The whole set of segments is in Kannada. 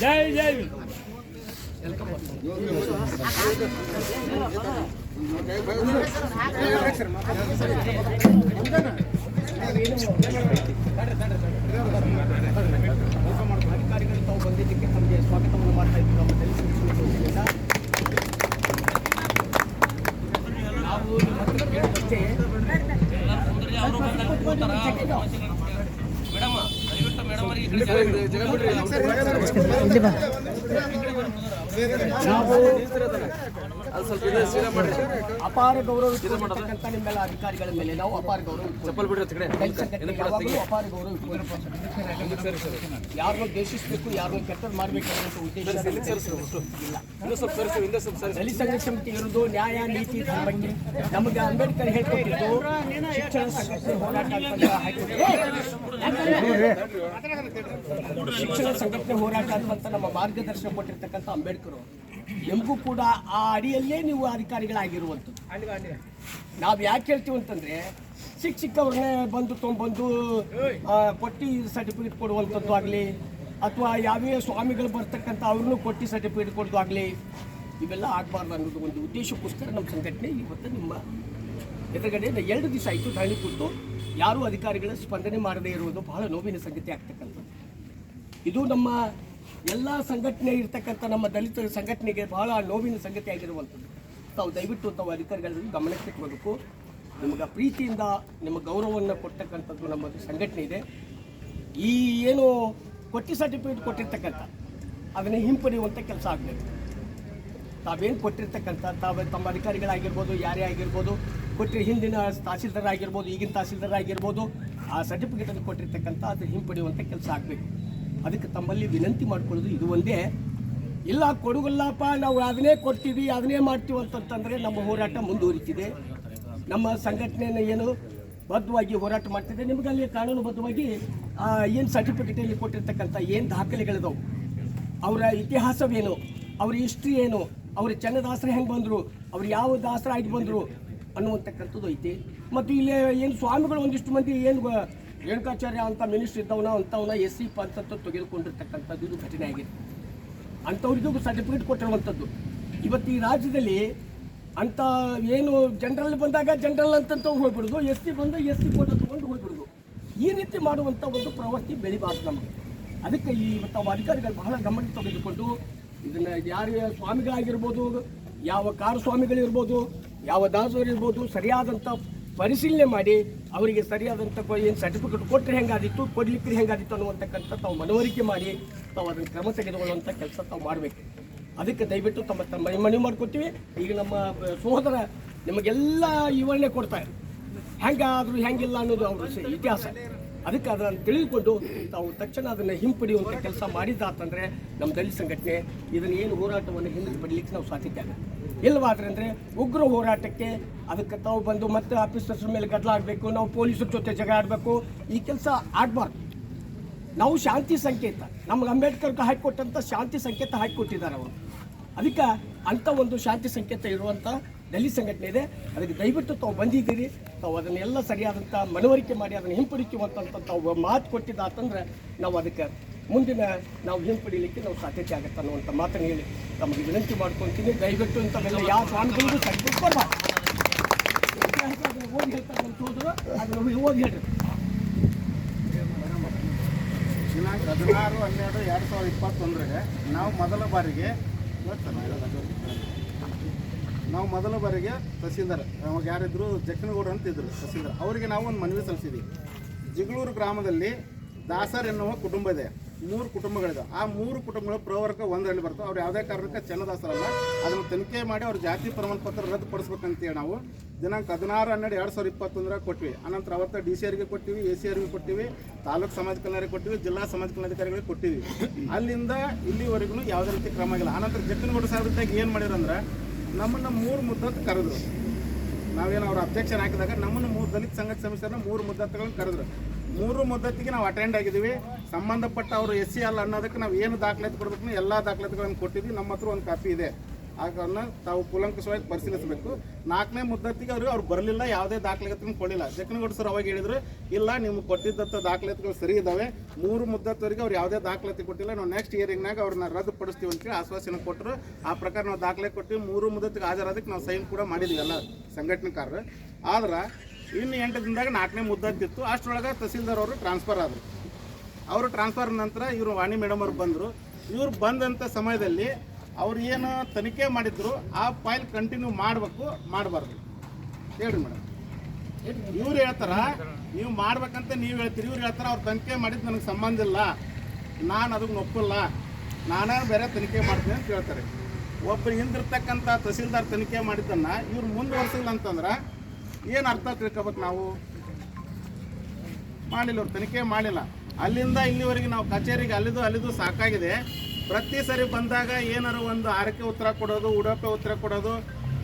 ಜೈ ಜೈ ಅಧಿಕಾರಿಗಳು ತಾವು ಬಂದಿದ್ದಕ್ಕೆ ತಮಗೆ ಸ್ವಾಗತವನ್ನು ಮಾಡ್ತಾ ಇದ್ದೀವಿ. ನಮ್ಮ ದಲಿತ ಸಂಘಟನೆಯಿಂದ ನಾವು ಕೇಳಿದಂತೆ ಅಪಾರ ಗೌರವ ನಿಮ್ಮೆಲ್ಲ ಅಧಿಕಾರಿಗಳ ಮೇಲೆ ನಾವು ಅಪಾರ ಗೌರವ ಅಪಾರ ಗೌರವ ಯಾರನ್ನೂ ದ್ವೇಷಿಸಬೇಕು, ಯಾರನ್ನೂ ಕೆಟ್ಟದ್ದು ಮಾಡಬೇಕು ಅನ್ನೋ ಉದ್ದೇಶ ದಲಿತ ಸಂಘರ್ಷ ಸಮಿತಿ ಇರುವುದು ನ್ಯಾಯ ನೀತಿ ಧರ್ಮಕ್ಕೆ. ನಮಗೆ ಅಂಬೇಡ್ಕರ್ ಹೇಳ್ಕೊಟ್ಟಿದ್ದು ಶಿಕ್ಷಣ ಸಂಘಟನೆ ಹೋರಾಟ ಶಿಕ್ಷಣ ಸಂಘಟನೆ ಹೋರಾಟ ಅಂತ ನಮ್ಮ ಮಾರ್ಗದರ್ಶನ ಕೊಟ್ಟಿರ್ತಕ್ಕಂಥ ಅಂಬೇಡ್ಕರ್ ನಮಗೂ ಕೂಡ ಆ ಅಡಿಯಲ್ಲೇ ನೀವು ಅಧಿಕಾರಿಗಳಾಗಿರುವಂಥದ್ದು. ನಾವು ಯಾಕೆ ಹೇಳ್ತೀವಿ ಅಂತಂದರೆ ಸಿಕ್ಕವ್ರನ್ನೇ ಬಂದು ತೊಗೊಂಬಂದು ಕೊಟ್ಟು ಸರ್ಟಿಫಿಕೇಟ್ ಕೊಡುವಂಥದ್ದು ಆಗಲಿ, ಅಥವಾ ಯಾವ್ಯಾವ ಸ್ವಾಮಿಗಳು ಬರ್ತಕ್ಕಂಥ ಅವ್ರನ್ನೂ ಕೊಟ್ಟು ಸರ್ಟಿಫಿಕೇಟ್ ಕೊಡೋದು ಆಗಲಿ, ಇವೆಲ್ಲ ಆಗಬಾರ್ದು ಅನ್ನೋದು ಒಂದು ಉದ್ದೇಶಕ್ಕೋಸ್ಕರ ನಮ್ಮ ಸಂಘಟನೆ ಇವತ್ತು ನಿಮ್ಮ ಎದುರುಗಡೆ 2 ದಿವಸ ಆಯಿತು ಧರಣಿ ಕೂತು ಯಾರೂ ಅಧಿಕಾರಿಗಳ ಸ್ಪಂದನೆ ಮಾಡದೇ ಇರುವುದು ಬಹಳ ನೋವಿನ ಸಂಗತಿ ಆಗ್ತಕ್ಕಂಥದ್ದು. ಇದು ನಮ್ಮ ಎಲ್ಲ ಸಂಘಟನೆ ಇರ್ತಕ್ಕಂಥ ನಮ್ಮ ದಲಿತ ಸಂಘಟನೆಗೆ ಬಹಳ ನೋವಿನ ಸಂಗತಿ ಆಗಿರುವಂಥದ್ದು. ತಾವು ದಯವಿಟ್ಟು ತಾವು ಅಧಿಕಾರಿಗಳಲ್ಲಿ ಗಮನಕ್ಕೆ ಕೊಡಬೇಕು. ನಿಮಗೆ ಪ್ರೀತಿಯಿಂದ ನಿಮ್ಮ ಗೌರವವನ್ನು ಕೊಡ್ತಕ್ಕಂಥದ್ದು ನಮ್ಮದು ಸಂಘಟನೆ ಇದೆ. ಈ ಏನು ಕೊಟ್ಟಿ ಸರ್ಟಿಫಿಕೇಟ್ ಕೊಟ್ಟಿರ್ತಕ್ಕಂಥ ಅದನ್ನು ಹಿಂಪಡೆಯುವಂಥ ಕೆಲಸ ಆಗಬೇಕು. ತಾವೇನು ಕೊಟ್ಟಿರ್ತಕ್ಕಂಥ ತಮ್ಮ ಅಧಿಕಾರಿಗಳಾಗಿರ್ಬೋದು, ಯಾರೇ ಆಗಿರ್ಬೋದು, ಕೊಟ್ಟರೆ ಹಿಂದಿನ ತಹಸೀಲ್ದಾರ್ ಆಗಿರ್ಬೋದು, ಈಗಿನ ತಹಸೀಲ್ದಾರ್ ಆಗಿರ್ಬೋದು, ಆ ಸರ್ಟಿಫಿಕೇಟನ್ನು ಕೊಟ್ಟಿರ್ತಕ್ಕಂಥ ಅದು ಹಿಂಪಡೆಯುವಂಥ ಕೆಲಸ ಆಗಬೇಕು. ಅದಕ್ಕೆ ತಮ್ಮಲ್ಲಿ ವಿನಂತಿ ಮಾಡ್ಕೊಳ್ಳೋದು ಇದು ಒಂದೇ. ಇಲ್ಲ ಕೊಡುಗಲ್ಲಪ್ಪ ನಾವು ಅದನ್ನೇ ಕೊಡ್ತೀವಿ ಅದನ್ನೇ ಮಾಡ್ತೀವಿ ಅಂತಂತಂದರೆ ನಮ್ಮ ಹೋರಾಟ ಮುಂದುವರಿತಿದೆ. ನಮ್ಮ ಸಂಘಟನೆಯನ್ನು ಏನು ಬದ್ಧವಾಗಿ ಹೋರಾಟ ಮಾಡ್ತಿದೆ. ನಿಮಗೆ ಅಲ್ಲಿ ಕಾನೂನುಬದ್ಧವಾಗಿ ಏನು ಸರ್ಟಿಫಿಕೇಟಲ್ಲಿ ಕೊಟ್ಟಿರ್ತಕ್ಕಂಥ ಏನು ದಾಖಲೆಗಳಿದಾವೆ, ಅವರ ಇತಿಹಾಸವೇನು, ಅವ್ರ ಹಿಸ್ಟ್ರಿ ಏನು, ಅವ್ರ ಚನ್ನದಾಸರು ಹೆಂಗೆ ಬಂದರು, ಅವ್ರು ಯಾವ ದಾಸರಾಗಿ ಬಂದರು ಅನ್ನುವಂತಕ್ಕಂಥದ್ದು ಐತಿ. ಮತ್ತು ಇಲ್ಲಿ ಏನು ಸ್ವಾಮಿಗಳು ಒಂದಿಷ್ಟು ಮಂದಿ ಏನು ರೇಣುಕಾಚಾರ್ಯ ಅಂತ ಮಿನಿಸ್ಟ್ರ್ ಇದ್ದವನ ಅಂಥವನ್ನ SC ಪಂಥದ್ದು ತೆಗೆದುಕೊಂಡಿರ್ತಕ್ಕಂಥದ್ದು ಇದು ಘಟನೆ ಆಗಿದೆ. ಅಂಥವ್ರಿಗೂ ಸರ್ಟಿಫಿಕೇಟ್ ಕೊಟ್ಟಿರುವಂಥದ್ದು. ಇವತ್ತು ಈ ರಾಜ್ಯದಲ್ಲಿ ಅಂಥ ಏನು ಜನರಲ್ ಬಂದಾಗ ಜನರಲ್ ಅಂತಂತ ಹೋಗ್ಬಿಡೋದು, SC ಬಂದಾಗ SC ಫೋಟೋ ತೊಗೊಂಡು ಹೋಗ್ಬಿಡೋದು, ಈ ರೀತಿ ಮಾಡುವಂಥ ಒಂದು ಪ್ರವೃತ್ತಿ ಬೆಳಿಬಾರ್ದು ನಮಗೆ. ಅದಕ್ಕೆ ಇವತ್ತು ಅವು ಅಧಿಕಾರಿಗಳು ಬಹಳ ಗಮನ ತೆಗೆದುಕೊಂಡು ಇದನ್ನು ಯಾರು ಸ್ವಾಮಿಗಳಾಗಿರ್ಬೋದು, ಯಾವ ಕಾರು ಸ್ವಾಮಿಗಳಿರ್ಬೋದು, ಯಾವ ದಾಸರು ಇರ್ಬೋದು, ಸರಿಯಾದಂಥ ಪರಿಶೀಲನೆ ಮಾಡಿ ಅವರಿಗೆ ಸರಿಯಾದಂಥ ಏನು ಸರ್ಟಿಫಿಕೇಟ್ ಕೊಟ್ಟರೆ ಹೆಂಗಾದಿತ್ತು, ಕೊಡ್ಲಿಕ್ಕೆ ಹೆಂಗಾದಿತ್ತು ಅನ್ನುವಂತಕ್ಕಂಥ ತಾವು ಮನವರಿಕೆ ಮಾಡಿ ತಾವು ಅದನ್ನು ಕ್ರಮ ತೆಗೆದುಕೊಳ್ಳುವಂಥ ಕೆಲಸ ತಾವು ಮಾಡಬೇಕು. ಅದಕ್ಕೆ ದಯವಿಟ್ಟು ತಮ್ಮ ಮನವಿ ಮಾಡ್ಕೊತೀವಿ. ಈಗ ನಮ್ಮ ಸಹೋದರ ನಿಮಗೆಲ್ಲ ವಿವರಣೆ ಕೊಡ್ತಾರೆ, ಹೆಂಗಾದರೂ ಹೆಂಗಿಲ್ಲ ಅನ್ನೋದು ಅವ್ರ ಇತಿಹಾಸ. ಅದಕ್ಕೆ ಅದನ್ನು ತಿಳಿದುಕೊಂಡು ತಾವು ತಕ್ಷಣ ಅದನ್ನು ಹಿಂಪಡೆಯುವಂಥ ಕೆಲಸ ಮಾಡಿದ್ದಾತಂದರೆ ನಮ್ಮ ದಲಿತ ಸಂಘಟನೆ ಇದನ್ನು ಏನು ಹೋರಾಟವನ್ನು ಹಿಂದೆ ಪಡಲಿಕ್ಕೆ ನಾವು ಸಾಧ್ಯತೆ ಆಗುತ್ತೆ. ಇಲ್ಲವಾದ್ರೆ ಅಂದರೆ ಉಗ್ರ ಹೋರಾಟಕ್ಕೆ ಅದಕ್ಕೆ ತಾವು ಬಂದು ಮತ್ತೆ ಆಫೀಸರ್ಸ್ ಮೇಲೆ ಗದ್ದಲ ಆಗಬೇಕು, ನಾವು ಪೊಲೀಸರ ಜೊತೆ ಜಗಳ ಆಡಬೇಕು, ಈ ಕೆಲಸ ಆಗಬಾರ್ದು. ನಾವು ಶಾಂತಿ ಸಂಕೇತ ನಮ್ಗೆ ಅಂಬೇಡ್ಕರ್ಗೆ ಹಾಕಿಕೊಟ್ಟಂಥ ಶಾಂತಿ ಸಂಕೇತ ಹಾಕಿಕೊಟ್ಟಿದ್ದಾರೆ ಅವರು. ಅದಕ್ಕೆ ಅಂಥ ಒಂದು ಶಾಂತಿ ಸಂಕೇತ ಇರುವಂಥ ದಲಿತ ಸಂಘಟನೆ ಇದೆ. ಅದಕ್ಕೆ ದಯವಿಟ್ಟು ತಾವು ಬಂದಿದ್ದೀರಿ, ತಾವು ಅದನ್ನೆಲ್ಲ ಸರಿಯಾದಂಥ ಮನವರಿಕೆ ಮಾಡಿ ಅದನ್ನು ಹಿಂಪಡಿಸುವಂಥ ತಾವು ಮಾತು ಕೊಟ್ಟಿದ್ದಾತಂದ್ರೆ ನಾವು ಅದಕ್ಕೆ ಮುಂದಿನ ನಾವು ಹಿಂಪಡಿಲಿಕ್ಕೆ ನಾವು ಸಾಧ್ಯತೆ ಆಗುತ್ತೆ ಅನ್ನುವಂಥ ಮಾತನ್ನು ಹೇಳಿ ತಮಗೆ ವಿನಂತಿ ಮಾಡ್ಕೊತೀನಿ. ದಯವಿಟ್ಟು ಇಂಥವೆಲ್ಲ ಯಾವ ಸ್ವಾಮಿಗಳಿಗೂ ಸರ್ಟಿಫಿಕೇಟ್ ಕೊಡಬಾರ್ದು. ಅದನ್ನು ಓದಿ ಹೇಳ್ತಾರೆ ಅಂತ ಹೋದ್ರು ಅದನ್ನು ಓದಿ ಹೇಳ್ರಿ. ದಿನಾಂಕ 16/12/2021 ನಾವು ಮೊದಲ ಬಾರಿಗೆ ತಹಸೀಲ್ದಾರ್ ಅವಾಗ ಯಾರಿದ್ರು ಜಕ್ಕನಗೌಡ ಅಂತಿದ್ರು ತಹಸೀಲ್ದಾರ್, ಅವರಿಗೆ ನಾವು ಒಂದು ಮನವಿ ಸಲ್ಲಿಸಿದ್ವಿ. ಜಿಗಳೂರು ಗ್ರಾಮದಲ್ಲಿ ದಾಸರ್ ಎನ್ನುವ ಕುಟುಂಬ ಇದೆ, 3 ಕುಟುಂಬಗಳಿದೆ. ಆ 3 ಕುಟುಂಬಗಳು ಪ್ರವರ್ಗ 1ರಲ್ಲಿ ಬರ್ತವೆ. ಅವ್ರು ಯಾವುದೇ ಕಾರಣಕ್ಕೆ ಚನ್ನದಾಸರಲ್ಲ, ಅದನ್ನು ತನಿಖೆ ಮಾಡಿ ಅವ್ರ ಜಾತಿ ಪ್ರಮಾಣ ಪತ್ರ ರದ್ದುಪಡಿಸ್ಬೇಕಂತೇಳಿ ನಾವು ದಿನಾಂಕ 16/12/2021 ಕೊಟ್ವಿ. ಅನಂತರ ಅವತ್ತು DCRಗೆ ಕೊಟ್ಟಿವಿ, ACRಗೆ ಕೊಟ್ಟಿವಿ, ತಾಲೂಕು ಸಮಾಜ ಕಲ್ಯಾಣ ಕೊಟ್ಟಿವಿ, ಜಿಲ್ಲಾ ಸಮಾಜ ಕಲ್ಯಾಣಾಧಿಕಾರಿಗಳಿಗೆ ಕೊಟ್ಟಿವಿ. ಅಲ್ಲಿಂದ ಇಲ್ಲಿವರೆಗೂ ಯಾವುದೇ ರೀತಿ ಕ್ರಮ ಆಗಿಲ್ಲ. ಅನಂತರ ಜಕ್ಕನಗೌಡ ಸಾಹೇಬ್ರಾಗ ಏನು ಮಾಡಿರಂದ್ರೆ ನಮ್ಮನ್ನು 3 ಮುದ್ದತ್ತು ಕರೆದ್ರು. ನಾವೇನು ಅವ್ರ ಅಬ್ಜೆಕ್ಷನ್ ಹಾಕಿದಾಗ ನಮ್ಮನ್ನು 3 ದಲಿತ ಸಂಘಟ ಸಮಿತಿಯವ್ರನ್ನ 3 ಮುದ್ದತ್ತುಗಳನ್ನ ಕರೆದ್ರು. 3 ಮುದ್ದತ್ತಿಗೆ ನಾವು ಅಟೆಂಡ್ ಆಗಿದ್ದೀವಿ. ಸಂಬಂಧಪಟ್ಟ ಅವರು SC ಅಲ್ಲ ಅನ್ನೋದಕ್ಕೆ ನಾವು ಏನು ದಾಖಲಾತಿ ಕೊಡಬೇಕು ಎಲ್ಲ ದಾಖಲಾತಿಗಳನ್ನು ಕೊಟ್ಟಿದ್ವಿ. ನಮ್ಮ ಹತ್ರ ಒಂದು ಕಾಪಿ ಇದೆ. ಅದನ್ನು ತಾವು ಕೂಲಂಕಷವಾಗಿ ಪರಿಶೀಲಿಸಬೇಕು. 4ನೇ ಮುದ್ದತಿಗೆ ಅವ್ರು ಬರಲಿಲ್ಲ, ಯಾವುದೇ ದಾಖಲೆಗಳನ್ನು ಕೊಡಲಿಲ್ಲ. ಜಕ್ಕನಗೌಡ ಸರ್ ಅವಾಗ ಹೇಳಿದ್ರು, ಇಲ್ಲ ನೀವು ಕೊಟ್ಟಿದ್ದಂಥ ದಾಖಲಾತಿಗಳು ಸರಿ ಇದ್ದಾವೆ, 3 ಮುದ್ದತಿವರೆಗೆ ಅವ್ರು ಯಾವುದೇ ದಾಖಲಾತಿ ಕೊಟ್ಟಿಲ್ಲ, ನಾವು ನೆಕ್ಸ್ಟ್ ಹಿಯರಿಂಗ್ನಾಗ ಅವ್ರನ್ನ ರದ್ದುಪಡಿಸ್ತೀವಿ ಅಂತೇಳಿ ಆಶ್ವಾಸನೆ ಕೊಟ್ಟರು. ಆ ಪ್ರಕಾರ ನಾವು ದಾಖಲೆ ಕೊಟ್ಟು 3 ಮುದ್ದತಿಗೆ ಹಾಜರಾದಕ್ಕೆ ನಾವು ಸೈನ್ ಕೂಡ ಮಾಡಿದ್ವಿ ಎಲ್ಲ ಸಂಘಟನೆಕಾರರು. ಆದ್ರೆ ಇನ್ನು 8 ದಿನದಾಗ 4ನೇ ಮುದ್ದತಿತ್ತು. ಅಷ್ಟರೊಳಗೆ ತಹಸೀಲ್ದಾರ್ ಅವರು ಟ್ರಾನ್ಸ್ಫರ್ ಆದರು. ಅವರು ಟ್ರಾನ್ಸ್ಫರ್ ನಂತರ ಇವರು ವಾಣಿ ಮೇಡಮ್ ಅವ್ರು ಬಂದರು. ಇವ್ರು ಬಂದಂಥ ಸಮಯದಲ್ಲಿ ಅವ್ರು ಏನು ತನಿಖೆ ಮಾಡಿದ್ರು ಆ ಫೈಲ್ ಕಂಟಿನ್ಯೂ ಮಾಡಬೇಕು, ಮಾಡಬಾರ್ದು ಹೇಳ್ರಿ ಮೇಡಮ್. ಇವ್ರು ಹೇಳ್ತಾರ ನೀವು ಮಾಡ್ಬೇಕಂತ ನೀವು ಹೇಳ್ತೀರಿ, ಇವ್ರು ಹೇಳ್ತಾರ ಅವ್ರು ತನಿಖೆ ಮಾಡಿದ್ದು ನನಗೆ ಸಂಬಂಧ ಇಲ್ಲ, ನಾನು ಅದಕ್ಕೆ ಒಪ್ಪಲ್ಲ, ನಾನೇ ಬೇರೆ ತನಿಖೆ ಮಾಡ್ತೀನಿ ಅಂತ ಹೇಳ್ತಾರೆ. ಒಬ್ಬರು ಹಿಂದಿರ್ತಕ್ಕಂಥ ತಹಸೀಲ್ದಾರ್ ತನಿಖೆ ಮಾಡಿದ್ದನ್ನು ಇವ್ರು ಮುಂದುವರ್ಸಿಲ್ಲ ಅಂತಂದ್ರೆ ಏನು ಅರ್ಥ ತಿಳ್ಕೊಬೇಕು ನಾವು? ಮಾಡಿಲ್ಲ, ಅವ್ರು ತನಿಖೆ ಮಾಡಿಲ್ಲ. ಅಲ್ಲಿಂದ ಇಲ್ಲಿವರೆಗೆ ನಾವು ಕಚೇರಿಗೆ ಅಲ್ಲಿದು ಸಾಕಾಗಿದೆ. ಪ್ರತಿ ಸರಿ ಬಂದಾಗ ಏನಾರು ಒಂದು ಆರಕ್ಕೆ ಉತ್ತರ ಕೊಡೋದು, ಉಡಪೆ ಉತ್ತರ ಕೊಡೋದು,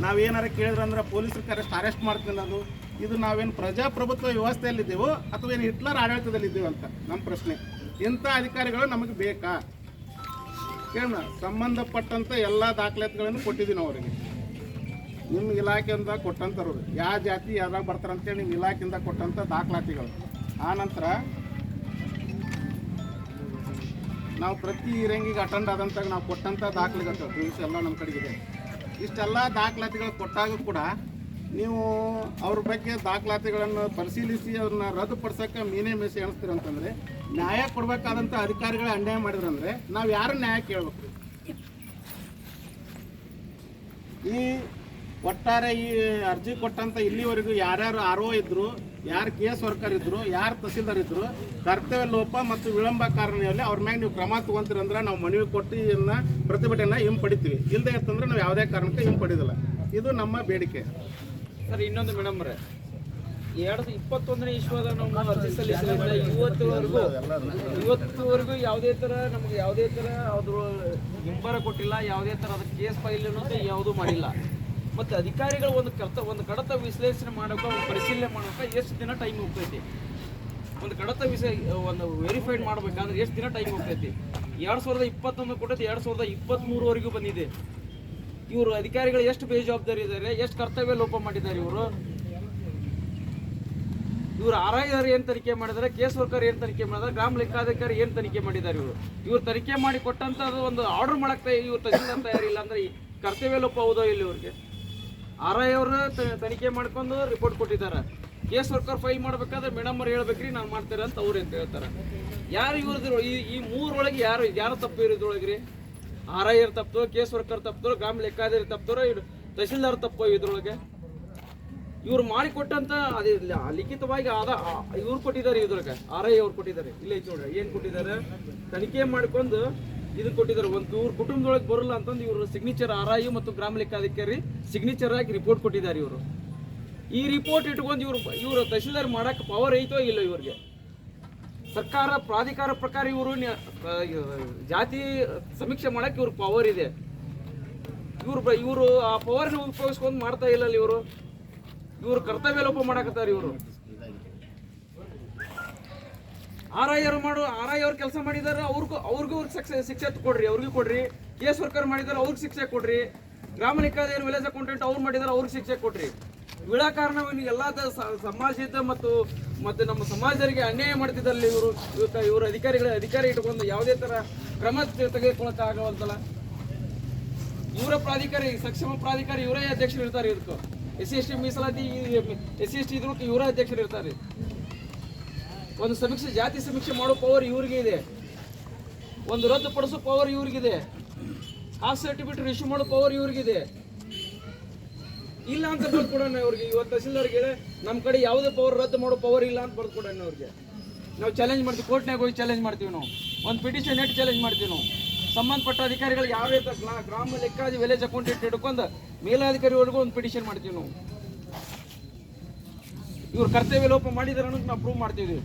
ನಾವೇನಾರು ಕೇಳಿದ್ರಂದ್ರೆ ಪೊಲೀಸರು ಅರೆಸ್ಟ್ ಮಾಡ್ತೀನಿ ಅನ್ನೋದು. ಇದು ನಾವೇನು ಪ್ರಜಾಪ್ರಭುತ್ವ ವ್ಯವಸ್ಥೆಯಲ್ಲಿದ್ದೀವೋ ಅಥವಾ ಏನು ಹಿಟ್ಲರ್ ಆಡಳಿತದಲ್ಲಿದ್ದೀವಿ ಅಂತ ನಮ್ಮ ಪ್ರಶ್ನೆ. ಇಂಥ ಅಧಿಕಾರಿಗಳು ನಮಗೆ ಬೇಕಾ? ಕೇಳೋಣ. ಸಂಬಂಧಪಟ್ಟಂಥ ಎಲ್ಲ ದಾಖಲಾತಿಗಳನ್ನು ಕೊಟ್ಟಿದ್ದೀವಿ ನಾವು ಅವರಿಗೆ. ನಿಮ್ಮ ಇಲಾಖೆಯಿಂದ ಕೊಟ್ಟಂಥವ್ರು ಯಾವ ಜಾತಿ ಯಾವ್ದಾಗ ಬರ್ತಾರಂತೇಳಿ ನಿಮ್ಮ ಇಲಾಖೆಯಿಂದ ಕೊಟ್ಟಂಥ ದಾಖಲಾತಿಗಳು. ಆನಂತರ ನಾವು ಪ್ರತಿ ಹಿಯರಿಂಗಿಗೆ ಅಟೆಂಡ್ ಆದಂತಾಗ ನಾವು ಕೊಟ್ಟಂಥ ದಾಖಲೆಗಳು ಪ್ರಿನ್ಸ್ ಎಲ್ಲ ನಮ್ಮ ಕಡೆಗಿದೆ. ಇಷ್ಟೆಲ್ಲ ದಾಖಲಾತಿಗಳು ಕೊಟ್ಟಾಗ ಕೂಡ ನೀವು ಅವ್ರ ಬಗ್ಗೆ ದಾಖಲಾತಿಗಳನ್ನು ಪರಿಶೀಲಿಸಿ ಅವ್ರನ್ನ ರದ್ದುಪಡಿಸೋಕ್ಕೆ ಮೀನೇ ಮೇಸಿ ಎಣಿಸ್ತೀರ ಅಂತಂದರೆ, ನ್ಯಾಯ ಕೊಡಬೇಕಾದಂಥ ಅಧಿಕಾರಿಗಳೇ ಅನ್ಯಾಯ ಮಾಡಿದ್ರಂದರೆ ನಾವು ಯಾರು ನ್ಯಾಯ ಕೇಳಬೇಕು? ಈ ಒಟ್ಟಾರೆ ಈ ಅರ್ಜಿ ಕೊಟ್ಟಂಥ ಇಲ್ಲಿವರೆಗೂ ಯಾರ್ಯಾರು RO ಇದ್ದರು, ಯಾರು ಕೇಸ್ ವರ್ಕರ್ ಇದ್ದರು, ಯಾರು ತಹಸೀಲ್ದಾರ್ ಇದ್ದರು, ಕರ್ತವ್ಯ ಲೋಪ ಮತ್ತು ವಿಳಂಬ ಕಾರಣದಲ್ಲಿ ಅವ್ರ ಮ್ಯಾಗ ನೀವು ಕ್ರಮ ತೊಗೊಂತೀರಂದ್ರೆ ನಾವು ಮನವಿ ಕೊಟ್ಟು ಇದನ್ನು ಪ್ರತಿಭಟನೆ ಹಿಂಪಡಿತೀವಿ. ಇಲ್ಲದೆ ಇರ್ತಂದ್ರೆ ನಾವು ಯಾವುದೇ ಕಾರಣಕ್ಕೆ ಹಿಂಪಡಿದಿಲ್ಲ. ಇದು ನಮ್ಮ ಬೇಡಿಕೆ. ಸರ್, ಇನ್ನೊಂದು ಮೇಡಮ್ ರೇ, 2021ನೇ ಇಸ್ವಿದಾಗ ನಾವು ಅರ್ಜಿ ಸಲ್ಲಿಸಿದ್ರೆ ಇವತ್ತುವರೆಗೂ ಯಾವುದೇ ಥರ ಅದ್ರ ಹಿಂಬರ ಕೊಟ್ಟಿಲ್ಲ, ಯಾವುದೇ ಥರ ಅದ್ರ ಕೇಸ್ ಫೈಲ್ ಅನ್ನೋದು ಯಾವುದೂ ಮಾಡಿಲ್ಲ. ಮತ್ತು ಅಧಿಕಾರಿಗಳು ಒಂದು ಕಡತ ವಿಶ್ಲೇಷಣೆ ಮಾಡೋಕೆ, ಒಂದು ಪರಿಶೀಲನೆ ಮಾಡೋಕೆ ಎಷ್ಟು ದಿನ ಟೈಮ್ ಹೋಗ್ತೈತಿ? ಒಂದು ಕಡತ ಒಂದು ವೆರಿಫೈಡ್ ಮಾಡ್ಬೇಕಂದ್ರೆ ಎಷ್ಟು ದಿನ ಟೈಮ್ ಹೋಗ್ತೈತಿ? 2021 ಕೊಟ್ಟೈತಿ, 2023ವರೆಗೂ ಬಂದಿದೆ. ಇವರು ಅಧಿಕಾರಿಗಳು ಎಷ್ಟು ಬೇಜವಾಬ್ದಾರಿ ಇದ್ದಾರೆ, ಎಷ್ಟು ಕರ್ತವ್ಯ ಲೋಪ ಮಾಡಿದ್ದಾರೆ ಇವರು RIR ಏನು ತನಿಖೆ ಮಾಡಿದ್ದಾರೆ, ಕೇಸ್ ವರ್ಕರ್ ಏನು ತನಿಖೆ ಮಾಡಿದ್ದಾರೆ, ಗ್ರಾಮ ಲೆಕ್ಕಾಧಿಕಾರಿ ಏನು ತನಿಖೆ ಮಾಡಿದ್ದಾರೆ? ಇವ್ರು ತನಿಖೆ ಮಾಡಿ ಕೊಟ್ಟಂಥದ್ದು ಒಂದು ಆರ್ಡರ್ ಮಾಡಕ್ಕೆ ಇವ್ರು ತಹಸೀಲ್ದಾರ್ ತಯಾರಿಲ್ಲ ಅಂದರೆ ಕರ್ತವ್ಯ ಲೋಪ ಹೌದೋ ಇಲ್ಲಿ ಇವ್ರಿಗೆ? RIR ತನಿಖೆ ಮಾಡ್ಕೊಂಡು ರಿಪೋರ್ಟ್ ಕೊಟ್ಟಿದ್ದಾರೆ. ಕೇಸ್ ವರ್ಕರ್ ಫೈಲ್ ಮಾಡ್ಬೇಕಾದ್ರೆ ಮೇಡಮ್ ಅವ್ರು ಹೇಳ್ಬೇಕ್ರಿ ನಾನು ಮಾಡ್ತಾರೆ ಅಂತ ಅವ್ರು ಅಂತ ಹೇಳ್ತಾರೆ. ಯಾರು ಇವ್ರದ್ದು ಈ ಮೂರೊಳಗೆ ಯಾರು ತಪ್ಪು ಇರೋದ್ರೊಳಗೆ ರೀ? RIR ತಪ್ಪು, ಕೇಸ್ ವರ್ಕರ್ ತಪ್ಪು, ಗ್ರಾಮ ಲೆಕ್ಕಾಧಿಕಾರಿ ತಪ್ಪು, ತಹಸೀಲ್ದಾರ್ ತಪ್ಪು ಇದ್ರೊಳಗೆ? ಇವ್ರು ಮಾಡಿಕೊಟ್ಟಂತ ಅದೇ ಲಿಖಿತವಾಗಿ ಇವ್ರು ಕೊಟ್ಟಿದ್ದಾರೆ, ಇದ್ರೊಳಗೆ RIR ಅವ್ರು ಕೊಟ್ಟಿದ್ದಾರೆ. ಇಲ್ಲ ಐತೆ ನೋಡ್ರಿ ಏನು ಕೊಟ್ಟಿದ್ದಾರೆ, ತನಿಖೆ ಮಾಡ್ಕೊಂಡು ಇದನ್ನು ಕೊಟ್ಟಿದ್ದಾರೆ. ಒಂದು ಇವ್ರ ಕುಟುಂಬದೊಳಗೆ ಬರಲ್ಲ ಅಂತಂದು ಇವರು ಸಿಗ್ನೇಚರ್ RIR ಮತ್ತು ಗ್ರಾಮ ಲೆಕ್ಕಾಧಿಕಾರಿ ಸಿಗ್ನೇಚರ್ ಆಗಿ ರಿಪೋರ್ಟ್ ಕೊಟ್ಟಿದ್ದಾರೆ. ಇವರು ಈ ರಿಪೋರ್ಟ್ ಇಟ್ಕೊಂಡು ಇವರು ತಹಸೀಲ್ದಾರ್ ಮಾಡೋಕ್ಕೆ ಪವರ್ ಐತೋ ಇಲ್ಲ ಇವ್ರಿಗೆ? ಸರ್ಕಾರ ಪ್ರಾಧಿಕಾರ ಪ್ರಕಾರ ಇವರು ಜಾತಿ ಸಮೀಕ್ಷೆ ಮಾಡೋಕ್ಕೆ ಇವ್ರ ಪವರ್ ಇದೆ. ಇವರು ಆ ಪವರ್ನ ಉಪಯೋಗಿಸ್ಕೊಂಡು ಮಾಡ್ತಾ ಇಲ್ಲ ಇವರು ಕರ್ತವ್ಯ ಲೋಪ ಮಾಡಕತ್ತಾರೆ. ಇವರು RIR ಕೆಲಸ ಮಾಡಿದಾರೆ, ಅವ್ರಿಗೂ ಶಿಕ್ಷೆ ಕೊಡ್ರಿ, ಅವ್ರಿಗೂ ಕೊಡ್ರಿ. ಕೇಸ್ ವರ್ಕರ್ ಮಾಡಿದಾರೆ, ಅವ್ರಿಗೆ ಶಿಕ್ಷೆ ಕೊಡ್ರಿ. ಗ್ರಾಮ ಲೆಕ್ಕಾಧಿಕಾರಿ ವಿಲೇಜ್ ಅಕೌಂಟೆಂಟ್ ಅವ್ರು ಮಾಡಿದಾರೆ, ಅವ್ರಿಗೆ ಶಿಕ್ಷೆ ಕೊಡ್ರಿ. ವಿನಾಕಾರಣ ಎಲ್ಲ ಸಮಾಜದ ಮತ್ತು ನಮ್ಮ ಸಮಾಜರಿಗೆ ಅನ್ಯಾಯ ಮಾಡ್ತಿದ್ದಲ್ಲಿ ಇವರು ಅಧಿಕಾರಿ ಇಟ್ಕೊಂಡು ಯಾವುದೇ ಥರ ಕ್ರಮ ತೆಗೆದುಕೊಳ್ಳೋಕ್ಕಾಗವಲ್ತಲ್ಲ. ಇವರ ಪ್ರಾಧಿಕಾರಿ, ಸಕ್ಷಮ ಪ್ರಾಧಿಕಾರಿ ಇವರೇ ಅಧ್ಯಕ್ಷರು ಇರ್ತಾರೆ. ಇದಕ್ಕೆ SC/ST ಮೀಸಲಾತಿ, SC/ST ಇದ್ರು ಇವರೇ ಅಧ್ಯಕ್ಷರು ಇರ್ತಾರೆ. ಒಂದು ಸಮೀಕ್ಷೆ, ಜಾತಿ ಸಮೀಕ್ಷೆ ಮಾಡೋ ಪವರ್ ಇವ್ರಿಗೆ ಇದೆ. ಒಂದು ರದ್ದುಪಡಿಸೋ ಪವರ್ ಇವ್ರಿಗಿದೆ. ಕಾಸ್ಟ್ ಸರ್ಟಿಫಿಕೇಟ್ ಇಶ್ಯೂ ಮಾಡೋ ಪವರ್ ಇವ್ರಿಗಿದೆ. ಇಲ್ಲ ಅಂತ ಬರ್ದು ಕೊಡೋಣ ಅವ್ರಿಗೆ. ಇವತ್ತು ತಹಸೀಲ್ದಾರ್ಗೆ ನಮ್ಮ ಕಡೆ ಯಾವುದೇ ಪವರ್ ರದ್ದು ಮಾಡೋ ಪವರ್ ಇಲ್ಲ ಅಂತ ಬರ್ದು ಕೊಡೋಣ ಅವ್ರಿಗೆ. ನಾವು ಚಾಲೆಂಜ್ ಮಾಡ್ತೀವಿ, ಕೋರ್ಟ್ನಾಗ ಹೋಗಿ ಚಾಲೆಂಜ್ ಮಾಡ್ತೀವಿ. ನಾವು ಒಂದು ಪಿಟಿಷನ್ ಇಟ್ಟು ಚಾಲೆಂಜ್ ಮಾಡ್ತೀವಿ. ನಾವು ಸಂಬಂಧಪಟ್ಟ ಅಧಿಕಾರಿಗಳು ಯಾವೇ ಗ್ರಾಮ ಲೆಕ್ಕಾಧಿಕಾರಿ ವಿಲೇಜ್ ಅಕೌಂಟೆಂಟ್ ಹಿಡ್ಕೊಂಡು ಮೇಲಾಧಿಕಾರಿವರೆಗೂ ಒಂದು ಪಿಟಿಷನ್ ಮಾಡ್ತೀವಿ ನಾವು. ಇವ್ರು ಕರ್ತವ್ಯ ಲೋಪ ಮಾಡಿದಾರೆ ಅನ್ನೋದು ನಾವು ಪ್ರೂವ್ ಮಾಡ್ತೀವಿ.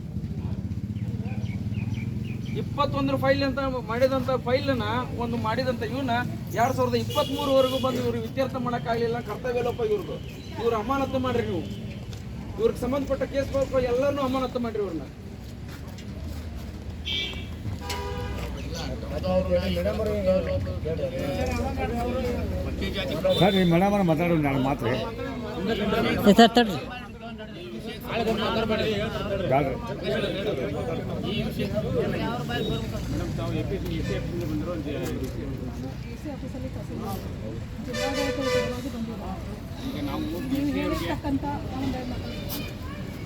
21 ಫೈಲ್ ಅಂತ ಮಾಡಿದಂಥ ಫೈಲನ್ನ ಒಂದು ಮಾಡಿದಂಥ ಇವನ್ನ 2023ವರೆಗೂ ಬಂದು ಇವ್ರಿಗೆ ಇತ್ಯರ್ಥ ಮಾಡೋಕ್ಕಾಗಲಿಲ್ಲ. ಕರ್ತವ್ಯ ಲೋಪ ಇವ್ರು ಅಮಾನತು ಮಾಡ್ರಿ. ನೀವು ಇವ್ರಿಗೆ ಸಂಬಂಧಪಟ್ಟ ಕೇಸ್ಗಳು ಎಲ್ಲರನ್ನೂ ಅಮಾನತು ಮಾಡ್ರಿ. ಇವ್ರನ್ನ ಸರ್ ನಿಮ್ಮ ಮೇಡಮ್ ಮಾತಾಡೋದು ನಾನು ಮಾತ್ರ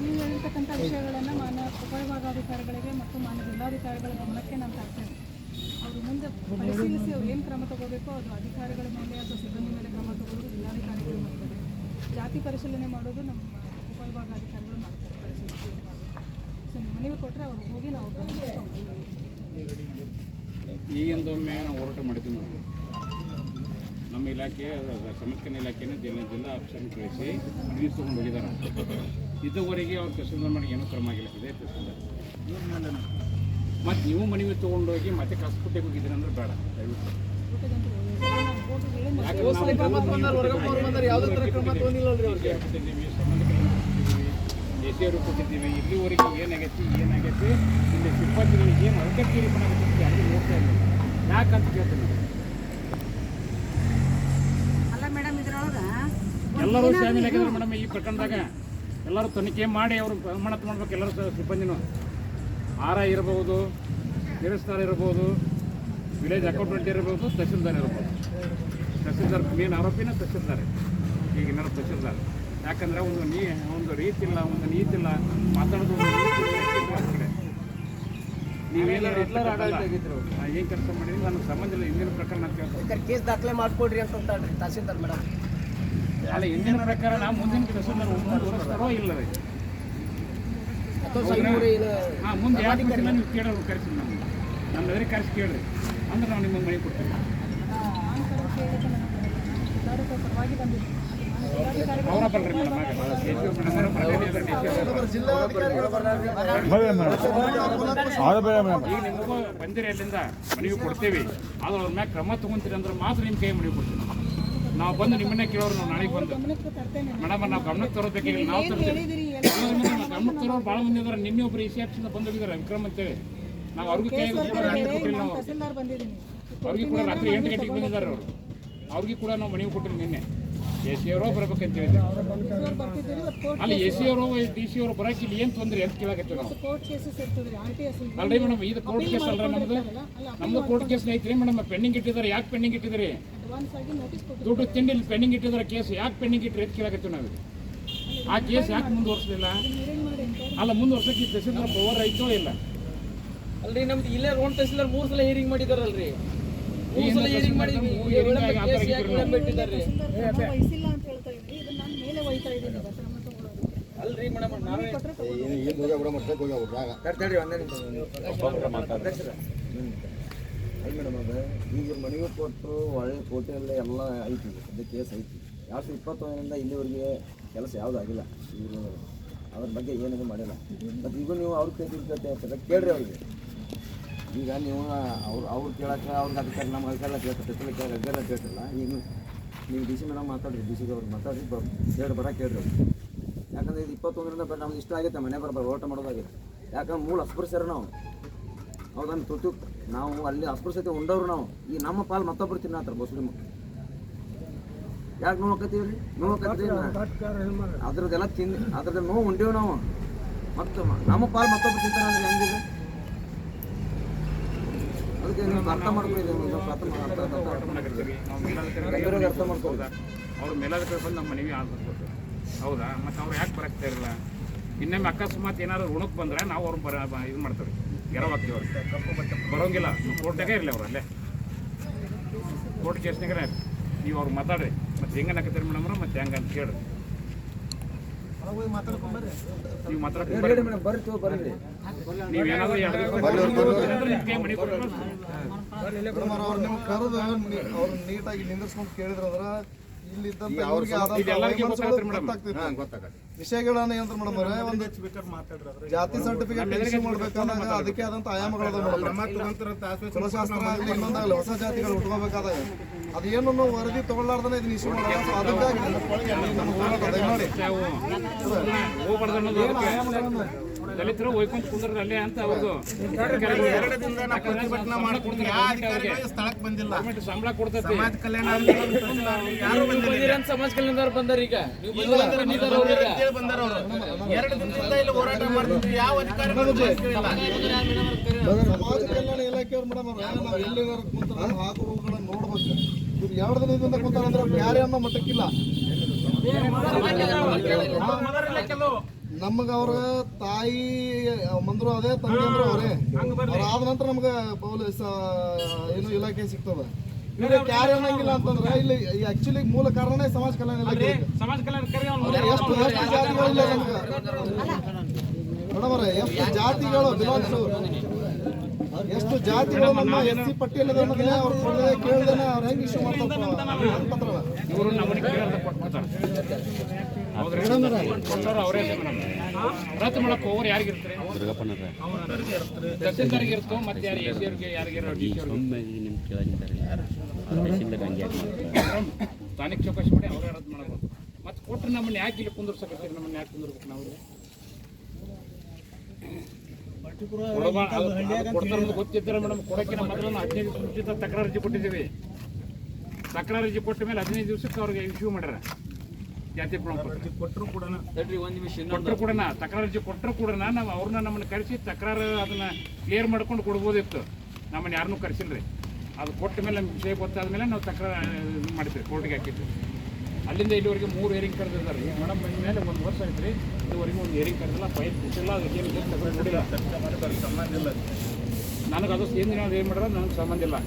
ನೀವು ಹೇಳಿರ್ತಕ್ಕಂಥ ವಿಷಯಗಳನ್ನು ಮಾನ್ಯ ಉಪವಿಭಾಗಾಧಿಕಾರಿಗಳಿಗೆ ಮತ್ತು ಮಾನ್ಯ ಜಿಲ್ಲಾಧಿಕಾರಿಗಳ ಗಮನಕ್ಕೆ ನಾನು ತರ್ತೇನೆ. ಅವರು ಮುಂದೆ ಪರಿಶೀಲಿಸಿ ಅವ್ರು ಏನು ಕ್ರಮ ತಗೋಬೇಕೋ ಅದು ಅಧಿಕಾರಿಗಳ ಮೇಲೆ ಅಥವಾ ಸಿಬ್ಬಂದಿ ಮೇಲೆ ಕ್ರಮ ತಗೋದು ಜಿಲ್ಲಾಧಿಕಾರಿಗಳು ಮಾಡ್ತಾರೆ. ಜಾತಿ ಪರಿಶೀಲನೆ ಮಾಡೋದು ನಮ್ಮ ಉಪವಿಭಾಗಾಧಿಕಾರಿಗಳು ಮಾಡ್ತಾರೆ. ಪರಿಶೀಲಿಸಿ ಸೊ ನೀವು ಮನವಿ ಕೊಟ್ಟರೆ ಅವ್ರು ಹೋಗಿ ನಾವು ಈಗಿಂದೊಮ್ಮೆ ನಾವು ಹೋರಾಟ ಮಾಡಿದ್ದೀವಿ. ನಾವು ನಮ್ಮ ಇಲಾಖೆ ಸಂರಕ್ಷಣಾ ಇಲಾಖೆನ ಜಿಲ್ಲಾ ಆಫೀಸರ್ನ ಕಳಿಸಿ ಮನವಿ ತೊಗೊಂಡು ಹೋಗಿದ್ದಾರೆ. ಇದುವರೆಗೆ ಅವ್ರು ತಹಸೀಲ್ದಾರ್ ಮಾಡಿ ಏನೂ ಕ್ರಮ ಆಗಿಲ್ಲ. ಇದೇ ತಹಸೀಲ್ದಾರ್ ಮತ್ತು ನೀವು ಮನವಿ ತೊಗೊಂಡೋಗಿ ಮತ್ತೆ ಕಸ್ಪುಟ್ಟಿಗೆ ಹೋಗಿದ್ದೀರಿ ಅಂದ್ರೆ ಬೇಡ ದಯವಿಟ್ಟು. ಎಸಿಯವರು ಕೊಟ್ಟಿದ್ದೀವಿ. ಇಲ್ಲಿವರೆಗೆ ಏನಾಗೈತಿ ಇಲ್ಲಿ ಸಿಬ್ಬಂದಿಗಳಿಗೆ ಏನು ಅಗತ್ಯ ಮಾಡಬೇಕು ಯಾರಿಗೂ ನೋಡ್ತಾ ಇಲ್ಲ. ಯಾಕಂತ ಕೇಳ್ತೀನಿ. ಎಲ್ಲರೂ ಶಾಮೀಲಾಗಿದ್ದಾರೆ ಮೇಡಮ್ ಈ ಪ್ರಕರಣದಾಗ. ಎಲ್ಲರೂ ತನಿಖೆ ಮಾಡಿ ಅವರು ಪ್ರಮಾಣತ್ ಮಾಡ್ಬೇಕು. ಎಲ್ಲರೂ ಸಿಬ್ಬಂದಿನೂ ಆರ್ ಐ ಇರ್ಬೋದು, ದೇವಸ್ಥಾನ ಇರ್ಬೋದು, ವಿಲೇಜ್ ಅಕೌಂಟೆಂಟ್ ಇರ್ಬೋದು, ತಹಸೀಲ್ದಾರ್ ಇರ್ಬೋದು. ತಹಸೀಲ್ದಾರ್ ಮೇನ್ ಆರೋಪಿನ ತಹಸೀಲ್ದಾರ್, ಈಗಿನ ತಹಸೀಲ್ದಾರ್. ಯಾಕಂದರೆ ಒಂದು ರೀತಿ ಇಲ್ಲ, ಒಂದು ನೀತಿ ಇಲ್ಲ, ಮಾತಾಡೋದು ನೀವೇನಾದ್ರು ಏನು ಕೆಲಸ ಮಾಡಿದ್ರೆ ನನಗೆ ಸಂಬಂಧ ಇಲ್ಲ. ಹಿಂದಿನ ಪ್ರಕರಣ ಕೇಸ್ ದಾಖಲೆ ಮಾಡ್ಕೊಡ್ರಿ ಅಂತ ತಹಸೀಲ್ದಾರ್ ಮೇಡಮ್. ಅಲ್ಲ, ಹಿಂದಿನ ಪ್ರಕಾರ ನಾವು ಮುಂದಿನ ತಹಸೀಲ್ದಾರ್ ಮುಂದುವರಿಸ್ತಾರೋ ಇಲ್ಲವೇ? ಹಾಂ, ಮುಂದೆ ಯಾವ ನೀವು ಕೇಳೋರು ಕರೆಸಿ ನಮ್ಮ ಎದುರಿಗೆ ಕರೆಸಿ ಕೇಳ್ರಿ ಅಂದ್ರೆ ನಾವು ನಿಮಗೆ ಮನೆ ಕೊಡ್ತೀವಿ. ಅವರ ಬಲ್ರಿ ಮೇಡಮ್, ಈಗ ನಿಮಗೂ ಬಂದಿರಿ ಅಲ್ಲಿಂದ ಮನವಿ ಕೊಡ್ತೀವಿ. ಆದ್ರೆ ಅವ್ರ ಮ್ಯಾಗ ಕ್ರಮ ತೊಗೊಂತೀರಿ ಅಂದ್ರೆ ಮಾತ್ರ ನಿಮ್ಮ ಕೈ ಮನವಿ ಕೊಡ್ತೀವಿ. ನಾವು ಬಂದು ನಿಮ್ಮನ್ನೇ ಕೇಳೋರು. ನಾವು ನಾಳೆಗೆ ಬಂದು ಮೇಡಮ್ ನಾವು ಗಮನಕ್ಕೆ ತರೋದಕ್ಕಾಗಿಲ್ಲ, ನಾವು ತರ್ತೀವಿ. ಗಮನಕ್ಕೆ ತರೋರು ಭಾಳ ಮಂದಿ ಇದ್ದಾರೆ. ನಿನ್ನೆ ಒಬ್ಬರು ECFದಿಂದ ಬಂದೋಗಿದ್ದಾರೆ ವಿಕ್ರಮ್ ಅಂತೇಳಿ. ನಾವು ಅವ್ರಿಗೂ ಕೈ ಕೊಟ್ಟಿಲ್ಲ. ನಾವು ಅವ್ರಿಗೆ ಕೂಡ ರಾತ್ರಿ 8 ಗಂಟೆಗೆ ಬಂದಿದ್ದಾರೆ. ಅವರು ಅವ್ರಿಗೆ ಕೂಡ ನಾವು ಮನವಿ ಕೊಟ್ಟಿರಿ. ನಿನ್ನೆ AC ಅವರೋ ಬರ್ಬೇಕಂತ ಹೇಳಿದ್ರು. ಅಲ್ಲಿ AC ಅವರು DC ಅವರು ಬರೋಕೆ ಇಲ್ಲಿ ಏನು ತೊಂದರೆ ಅಂತ ಕೇಳಕತ್ತೀವಿ ನಾವು. ಅಲ್ರಿ ಮೇಡಮ್, ಇದು ಕೋರ್ಟ್ ಕೇಸ್ ಅಲ್ರಿ ನಮ್ಮದು ಕೋರ್ಟ್ ಕೇಸ್ ಐತ್ರಿ ಮೇಡಮ್. ಪೆಂಡಿಂಗ್ ಇಟ್ಟಿದ್ದಾರೆ. ಯಾಕೆ ಪೆಂಡಿಂಗ್ ಇಟ್ಟಿದ್ದೀರಿ? ದುಡ್ಡು ತಿಂಡಿ ಪೆಂಡಿಂಗ್ ಇಟ್ಟಿದ್ದಾರೆ. ಕೇಸ್ ಯಾಕೆ ಪೆಂಡಿಂಗ್ ಇಟ್ಟರೆ ಅಂತ ಕೇಳಕತ್ತೀವಿ ನಾವು. ಆ ಕೇಸ್ ಯಾಕೆ ಮುಂದುವರ್ಸಲಿಲ್ಲ? ಅಲ್ಲ, ಮುಂದುವರ್ಸಕ್ಕೆ ತಹಸೀಲ್ದಾರ್ ಪವರ್ ಐತೋ ಇಲ್ಲ? ಅಲ್ರಿ, ನಮ್ದು ಇಲ್ಲೇ ರೋಡ್ ತಹಸೀಲ್ದಾರ್ 3 ಸಲ ಹಿಯರಿಂಗ್ ಮಾಡಿದಾರಲ್ರಿ. 3 ಸಲ ಹಿಯರಿಂಗ್ ಮಾಡಿ ಅಲ್ರಿ ಮೇಡಮ್. ನಾವೇ ಮೇಡಮ್ ಅದು ಈಗ ಮನವಿ ಕೊಟ್ಟರು ಒಳ್ಳೆ ಕೋಟೆಲ್ಲ ಎಲ್ಲ ಐತಿ. ಅದೇ ಕೇಸ್ ಐತಿ. 2021ರಿಂದ ಇಲ್ಲಿವರೆಗೆ ಕೆಲಸ ಯಾವುದೂ ಆಗಿಲ್ಲ. ಇವರು ಅದ್ರ ಬಗ್ಗೆ ಏನೇನು ಮಾಡಿಲ್ಲ. ಮತ್ತು ಈಗ ನೀವು ಅವ್ರ ಕೇಳ್ತೀರಿ ಕೇಳ್ರಿ ಅವ್ರಿಗೆ. ಈಗ ನೀವು ಅವ್ರು ಕೇಳಕ್ಕೆ ಅವ್ರಿಗೆ ಅದಕ್ಕೆ ನಮ್ಮ ಅದಕ್ಕೆಲ್ಲ ಕೇಳ್ತಾರೆ, ಅದೆಲ್ಲ ಕೇಳ್ತಿಲ್ಲ. ಈಗ ನೀವು DC ಮೇಡಮ್ ಮಾತಾಡ್ರಿ, DC ಅವ್ರಿಗೆ ಮಾತಾಡ್ರಿ, ಬರೋಕೆ ಕೇಳ್ರಿ ಅವ್ರು. ಯಾಕಂದರೆ ಇದು 21ರಿಂದ ನಮ್ಗೆ ಇಷ್ಟ ಆಗೈತೆ ಮನೆ ಬರ್ಬಾರ್ದು ಹೋರಾಟ ಮಾಡೋದಾಗಿದೆ. ಯಾಕಂದ್ರೆ ಮೂಲ ಅಸ್ಪೃಶ್ಯರು ನಾವು. ಹೌದನ್ನು ತುತ್ತು ನಾವು ಅಲ್ಲಿ ಅಸ್ಪೃಶ್ಯತೆ ಉಂಡವ್ರು ನಾವು. ಈ ನಮ್ಮ ಪಾಲು ಮತ್ತೊಬ್ಬರು ತಿನ್ನತ್ತಾರ ಮುಸ್ಲಿಮ್. ಯಾಕೆ ನೋಡ್ಕತ್ತೀವಿ ರೀ? ಅದ್ರದ್ದೆಲ್ಲ ಅದ್ರದ್ದು ನೋವು ಉಂಡೇವು ನಾವು. ಮತ್ತು ನಮ್ಮ ಪಾಲು ಮತ್ತೊಬ್ಬರು ತಿಂತಾರೆ ಅಂದ್ರೆ ಹೆಂಗಿದೆ? ಅದಕ್ಕೆ ನೀವು ಅರ್ಥ ಮಾಡ್ಕೊಂಡಿದ್ದೀವಿ. ಅರ್ಥ ಮಾಡ್ಕೊಳ್ಳೋದು ಅವ್ರ ಮೇಲಾಧಿಕಾರಿ ಬಂದು ನಮ್ಮ ಮನವಿ ಆಗ್ಬೇಕು. ಹೌದಾ? ಮತ್ತು ಅವ್ರು ಯಾಕೆ ಬರಕ್ತಾ ಇರಲ್ಲ? ಇನ್ನೊಮ್ಮೆ ಅಕಸ್ಮಾತ್ ಏನಾದ್ರು ಋಣಕ್ಕೆ ಬಂದರೆ ನಾವು ಅವ್ರು ಇದು ಮಾಡ್ತೀವಿ, ಗೆರವಾಗ್ತೀವಿ. ಅವ್ರು ಬರೋಂಗಿಲ್ಲ. ಕೋರ್ಟ್ನಾಗೆ ಇರಲಿ ಅವ್ರು, ಅಲ್ಲೇ ಕೋರ್ಟ್ ಕೇಸ್ನಾಗೆ ನೀವು ಅವ್ರು ಮಾತಾಡ್ರಿ. ಮತ್ತು ಹೆಂಗೆ ಹಾಕತ್ತೀರಿ ಮೇಡಮ್, ಮತ್ತು ಹೆಂಗೆ ಅಂತ ಕೇಳ್ರಿ. ನೀವು ಮಾತಾಡ್ಕೊಂಡು ಬರ್ರಿ. ನೀವೇನಾದ್ರೂ ಮನೆ ಕೊಟ್ಟರು ನಿಮ್ಮ ಕರೆದು ಅವ್ರು ನೀಟಾಗಿ ನಿಂದಿರ್ಸ್ಕೊಂಡು ಕೇಳಿದ್ರಂದ್ರೆ ವಿಷಯಗಳನ್ನ ಏನಂತ ಮೇಡಮ್ ಒಂದು ಜಾತಿ ಸರ್ಟಿಫಿಕೇಟ್ ಇಶ್ಯೂ ಮಾಡ್ಬೇಕಾದಾಗ ಅದಕ್ಕೆ ಆದಂತ ಆಯಾಮಗಳದಾವ. ಕುಲಶಾಸ್ತ್ರ ಆಗಲಿ ಇನ್ನೊಂದಾಗಲಿ ಹೊಸ ಜಾತಿಗಳು ಉಟ್ಕೋಬೇಕಾದಾಗ ಅದೇನು ವರದಿ ತಗೊಳ್ಳಾರ್ದನೆ ಇದನ್ನ ಇಶ್ಯೂ ಮಾಡೋಣ. ಅದಕ್ಕಾಗಿ ನೋಡಿ ದಲಿತರು ಒಯ್ಕೊಂತ ಕುಂದ್ರದ ಅಲ್ಲೇ ಅಂತ ಅವ್ರದ್ದು 2 ದಿನದಿಂದ ನಾವು ಪ್ರತಿಭಟನೆ ಮಾಡ್ಕೊಡ್ತೀವಿ. ಯಾವ ಅಧಿಕಾರಿಗಳು ಸ್ಥಳಕ್ಕೆ ಬಂದಿಲ್ಲ. ಗೌರ್ಮೆಂಟ್ ಸಂಬಳ ಕೊಡ್ತೈತಿ. ಸಮಾಜ ಕಲ್ಯಾಣ ಯಾರು ಬಂದಿಲ್ಲ. ಸಮಾಜ ಕಲ್ಯಾಣದವ್ರು ಬಂದಾರ ಈಗ ನೀವು ಬಂದಿಲ್ಲ ಅವ್ರಿಗೆ ಬಂದಾರ ಅವರು 2 ದಿನದಿಂದ ಇಲ್ಲಿ ಹೋರಾಟ ಮಾಡ್ತಿದ್ವಿ. ಯಾವ ಅಧಿಕಾರಿಗಳು ಬಂದಿಲ್ಲ. ಸಮಾಜ ಕಲ್ಯಾಣ ಇಲಾಖೆಯವ್ರು ಮೇಡಮ್ ನಾವು ಎಲ್ಲಿ ಕುಂತಾರ ಹಾಕುಗಳನ್ನು ನೋಡ್ಬೇಕು. ಇವ್ರು 2 ದಿನದಿಂದ ಕುಂತಾರಂದ್ರೆ ಯಾರೇ ಅನ್ನೋ ಮಟ್ಟಕ್ಕಿಲ್ಲ. ನಮಗ ಅವ್ರ ತಾಯಿ ಮಂದ್ರು ಅದೇ ತಂದೆ ಅಂದ್ರು ಅವರೇ. ಅವ್ರ ಆದ ನಂತರ ನಮ್ಗೆ ಪೊಲೀಸ್ ಏನು ಇಲಾಖೆ ಸಿಗ್ತದ. ಇವ್ರಿಗೆ ಕ್ಯಾರಿ ಅನ್ನಂಗಿಲ್ಲ ಅಂತಂದ್ರೆ ಇಲ್ಲಿ ಆಕ್ಚುಲಿ ಮೂಲ ಕಾರಣ ಸಮಾಜ ಕಲ್ಯಾಣ ಇಲಾಖೆ. ಸಮಾಜ ಕಲ್ಯಾಣ ಎಷ್ಟು ಜಾತಿಗಳಿಲ್ಲ ನಮ್ಗೆ ಮೇಡಮ್ ಅವ್ರೆ, ಎಷ್ಟು ಜಾತಿಗಳು ಬಿಲಾಂಗ್ಸ್, ಎಷ್ಟು ಜಾತಿಗಳು ನಮ್ಮ SC ಪಟ್ಟಿಯಲ್ಲಿ ಅವ್ರು ಕೇಳ್ದೇನೆ ಅವ್ರು ಹೆಂಗ್ ಇಶ್ಯೂ ಮಾಡ್ತಾರೆ ಪತ್ರ. ಇವರು ನಮ್ಮನೆ ಕೇಳದ ಕೊಟ್ಬಿಡ್ತಾರೆ. ಅವರೇ ರದ್ದು ಮಾಡಕ್ಕೆ ಹೋಗೋರು ಯಾರಿಗಿರ್ತಾರೆ? ತಹಸೀಲ್ದಾರ್ಗೆ ಇರ್ತೋ ಮತ್ತೆ ಯಾರು SC ಅವ್ರಿಗೆ ಯಾರಿಗಿರೋ ಸ್ಥಾನಿಕ ಚೌಕಾಶಿ ಮಾಡಿ ಅವರೇ ರದ್ದು ಮಾಡಬೇಕು. ಮತ್ತೆ ಕೊಟ್ಟರೆ ನಮ್ಮನ್ನ ಯಾಕೆ ಇಲ್ಲಿ ಕುಂದಿರ್ಸಕತ್ತೀರಿ? ನಮ್ಮನ್ನ ಯಾಕೆ ಕುಂದಿರ್ಬೇಕು ನಾವು? ಕೊಡ್ತಾರ ಗೊತ್ತಿದ್ದಾರೆ ಮೇಡಮ್. ಕೊಡೋಕ್ಕಿಂತ ಮೊದಲು 15 ದಿವಸ ಮುಂಚಿತ ತಕರಾರು ಅರ್ಜಿ ಕೊಟ್ಟಿದ್ದೀವಿ. ತಕರಾರು ಅರ್ಜಿ ಕೊಟ್ಟ ಮೇಲೆ 15 ದಿವಸಕ್ಕೆ ಅವ್ರಿಗೆ ಇಶ್ಯೂ ಮಾಡ್ಯಾರ ಜಾತಿ ಪ್ರಮಾಣ ಪತ್ರ. ಕೊಟ್ಟರು ಕೂಡ ಕೊಟ್ಟರು ಕೂಡ ತಕರಾರು ಅರ್ಜಿ ಕೊಟ್ಟರು ಕೂಡ ನಾವು ಅವ್ರನ್ನ ನಮ್ಮನ್ನು ಕರೆಸಿ ತಕರಾರು ಅದನ್ನ ಕ್ಲಿಯರ್ ಮಾಡ್ಕೊಂಡು ಕೊಡ್ಬೋದಿತ್ತು. ನಮ್ಮನ್ನು ಯಾರನ್ನೂ ಕರೆಸಿಲ್ರಿ. ಅದು ಕೊಟ್ಟ ಮೇಲೆ ನಮ್ಗೆ ವಿಷಯ ಗೊತ್ತಾದ ಮೇಲೆ ನಾವು ತಕರಾರು ಮಾಡಿದ್ವಿ, ಕೋರ್ಟಿಗೆ ಹಾಕಿದ್ವಿ. ಅಲ್ಲಿಂದ ಇಲ್ಲಿವರೆಗೆ 3 ಹೇರಿಂಗ್ ಕರೆದಿದ್ದಾರೆ ಮೇಡಮ್. ಮೇಲೆ 1 ವರ್ಷ ಆಯ್ತು ರೀ, ಇದುವರೆಗೂ ಒಂದು ಹೇರಿಂಗ್ ಕರೆದಿಲ್ಲ, ಫೈಲ್ ಕೊಟ್ಟಿಲ್ಲ, ಅದಕ್ಕೇನು ನೋಡಿಲ್ಲ. ನನಗೆ ಅದು ಏನು ಮಾಡ್ಯಾರ ನನಗೆ ಸಂಬಂಧ ಇಲ್ಲ.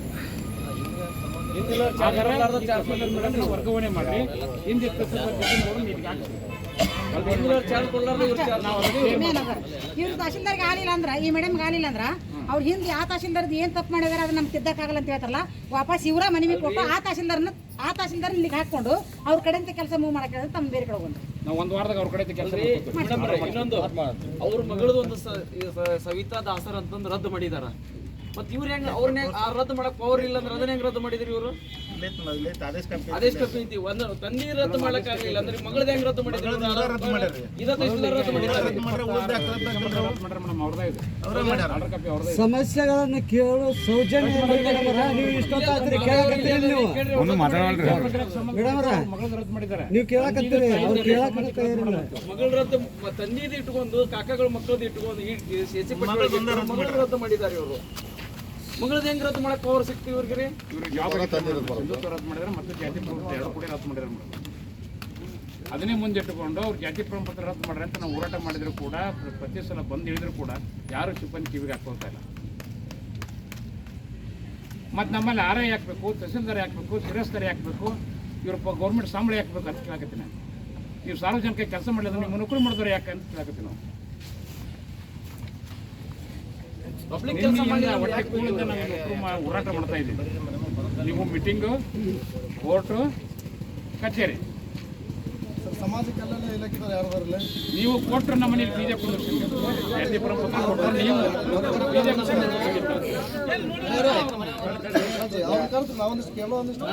ವರ್ಗಾವಣೆ ಮಾಡಿ ಹಿಂದೆ ಇವ್ರು ತಹಶೀಲ್ದಾರ್ಗೆ ಆಗಲಿಲ್ಲ ಅಂದ್ರೆ, ಈ ಮೇಡಮ್ಗೆ ಆಗಲಿಲ್ಲ ಅಂದ್ರೆ ಅವ್ರು ಹಿಂದೆ ಆ ತಹಶೀಲ್ದಾರ್ದು ಏನು ತಪ್ಪು ಮಾಡಿದಾರೆ ಅದನ್ನ ನಮ್ಗೆ ತಿದ್ದಕ್ಕಾಗಲ್ಲ ಅಂತ ಹೇಳ್ತಾರಲ್ಲ, ವಾಪಸ್ ಇವರ ಮನವಿ ಕೊಟ್ಟು ಆ ತಹಶೀಲ್ದಾರ್ ಇಲ್ಲಿಗೆ ಹಾಕೊಂಡು ಅವ್ರ ಕಡೆಯಿಂದ ಕೆಲಸ ಮೂವ್ ಮಾಡಕ್ಕೆ ತಮ್ಮ ಬೇರೆ ಕಡೆ ಹೋಗೋದು. ನಾವು 1 ವಾರದಾಗ ಅವ್ರ ಕಡೆ ಕೆಲಸ. ಇನ್ನೊಂದು ಅವ್ರ ಮಗಳದು ಒಂದು ಸವಿತಾ ದಾಸರ್ ಅಂತಂದು ರದ್ದು ಮಾಡಿದಾರ. ಮತ್ತೆ ಇವ್ರು ಹೆಂಗ್ ಅವ್ರನ್ನ ರದ್ದು ಮಾಡಕ್ ಪವರ್ ಇಲ್ಲ ಅಂದ್ರೆ ಅದನ್ನ ಹೆಂಗ್ ರದ್ದು ಮಾಡಿದ್ರಿ ಇವರು? ಆದೇಶ ಕಾಪಿ ಐತಿ. ಒಂದು ತಂದೆ ರದ್ದು ಮಾಡಕ್ ಆಗ್ಲಿಲ್ಲ ಅಂದ್ರೆ ಮಗಳದ ಹೆಂಗ್ ರದ್ದು ಮಾಡಿದ್ರಿ? ಸಮಸ್ಯೆಗಳನ್ನು ಕೇಳು ಸೌಜನ್ಯ ನೀವು ಇಷ್ಟೊತ್ತಾದ್ರಿ ಕೇಳಕತ್ತೀರಿ. ನೀವು ನೀವು ಕೇಳಕತ್ತೀರಿ, ಅವ್ರು ಕೇಳಕ ಮಗಳ ರದ್ದು ತಂದೆದು ಇಟ್ಕೊಂಡು ಕಾಕಾಗಳ ಮಕ್ಕಳದ್ದು ಇಟ್ಕೊಂಡು ಮಗಳ ರದ್ದು ಮಾಡಿದ್ದಾರೆ ಇವರು. ಮಗಳದ ಹೆಂಗ್ ರದ್ದು ಮಾಡಕ್ ಪವರ್ ಸಿಕ್ತಿ ಇವ್ರಿಗೆ? ಹಿಂದುತ್ವ ರದ್ದು ಮಾಡಿದ್ರೆ ಮತ್ತೆ ಜಾತಿ ಪ್ರಮಾಣ ಪತ್ರ 2 ಕೂಡ ರದ್ದು ಮಾಡಿದ್ರೆ ಅದನ್ನೇ ಮುಂದೆ ಇಟ್ಟುಕೊಂಡು ಅವ್ರು ಜಾತಿ ಪ್ರಮಾಣ ಪತ್ರ ರದ್ದು ಮಾಡ್ರೆ ಅಂತ ನಾವು ಹೋರಾಟ ಮಾಡಿದ್ರು ಕೂಡ, ಪ್ರತಿ ಸಲ ಬಂದು ಹೇಳಿದ್ರು ಕೂಡ ಯಾರು ಸಿಬ್ಬಂದಿ ಕಿವಿಗೆ ಹಾಕೊಳ್ತಾ ಇಲ್ಲ. ಮತ್ತು ನಮ್ಮಲ್ಲಿ RI ಹಾಕಬೇಕು, ತಹಸೀಲ್ದಾರ್ ಹಾಕಬೇಕು, ಶಿರಸ್ದಾರಿ ಹಾಕಬೇಕು, ಇವ್ರ ಗೌರ್ಮೆಂಟ್ ಸಂಬಳ ಹಾಕಬೇಕು ಅಂತ ಕೇಳಕತ್ತೀನಿ ನಾನು. ನೀವು ಸಾರ್ವಜನಿಕ ಕೆಲಸ ಮಾಡಲಿಲ್ಲ, ನೀವು ನೌಕರಿ ಮಾಡಿದ್ರೆ ಯಾಕೆ ಅಂತ ಕೇಳಕತ್ತೀನಿ ನಾವು. ಪಬ್ಲಿಕ್ ಕೆಲಸ ಮಾಡಿ ನಾವು ಹೋರಾಟ ಮಾಡ್ತಾ ಇದ್ದೀವಿ. ನೀವು ಮೀಟಿಂಗು, ಕೋರ್ಟು, ಕಚೇರಿ. ಸಮಾಜ ಕಲ್ಯಾಣ ಇಲಾಖೆದವ್ರು ಯಾರದಾರಲ್ಲ? ನೀವು ಕೊಟ್ಟರು ನಮ್ಮ ಮನೇಲಿ ಬೀಜ ಕುಂದಿರ್ಸಿ ಜಾತಿ ಪ್ರಮಾಣ ಕೊಟ್ಟರು ನೀವು ಬೀಜ ಅವ್ರ ಕರೆದು ನಾವೊಂದಿಷ್ಟು ಕೇಳೋ ಒಂದಿಷ್ಟು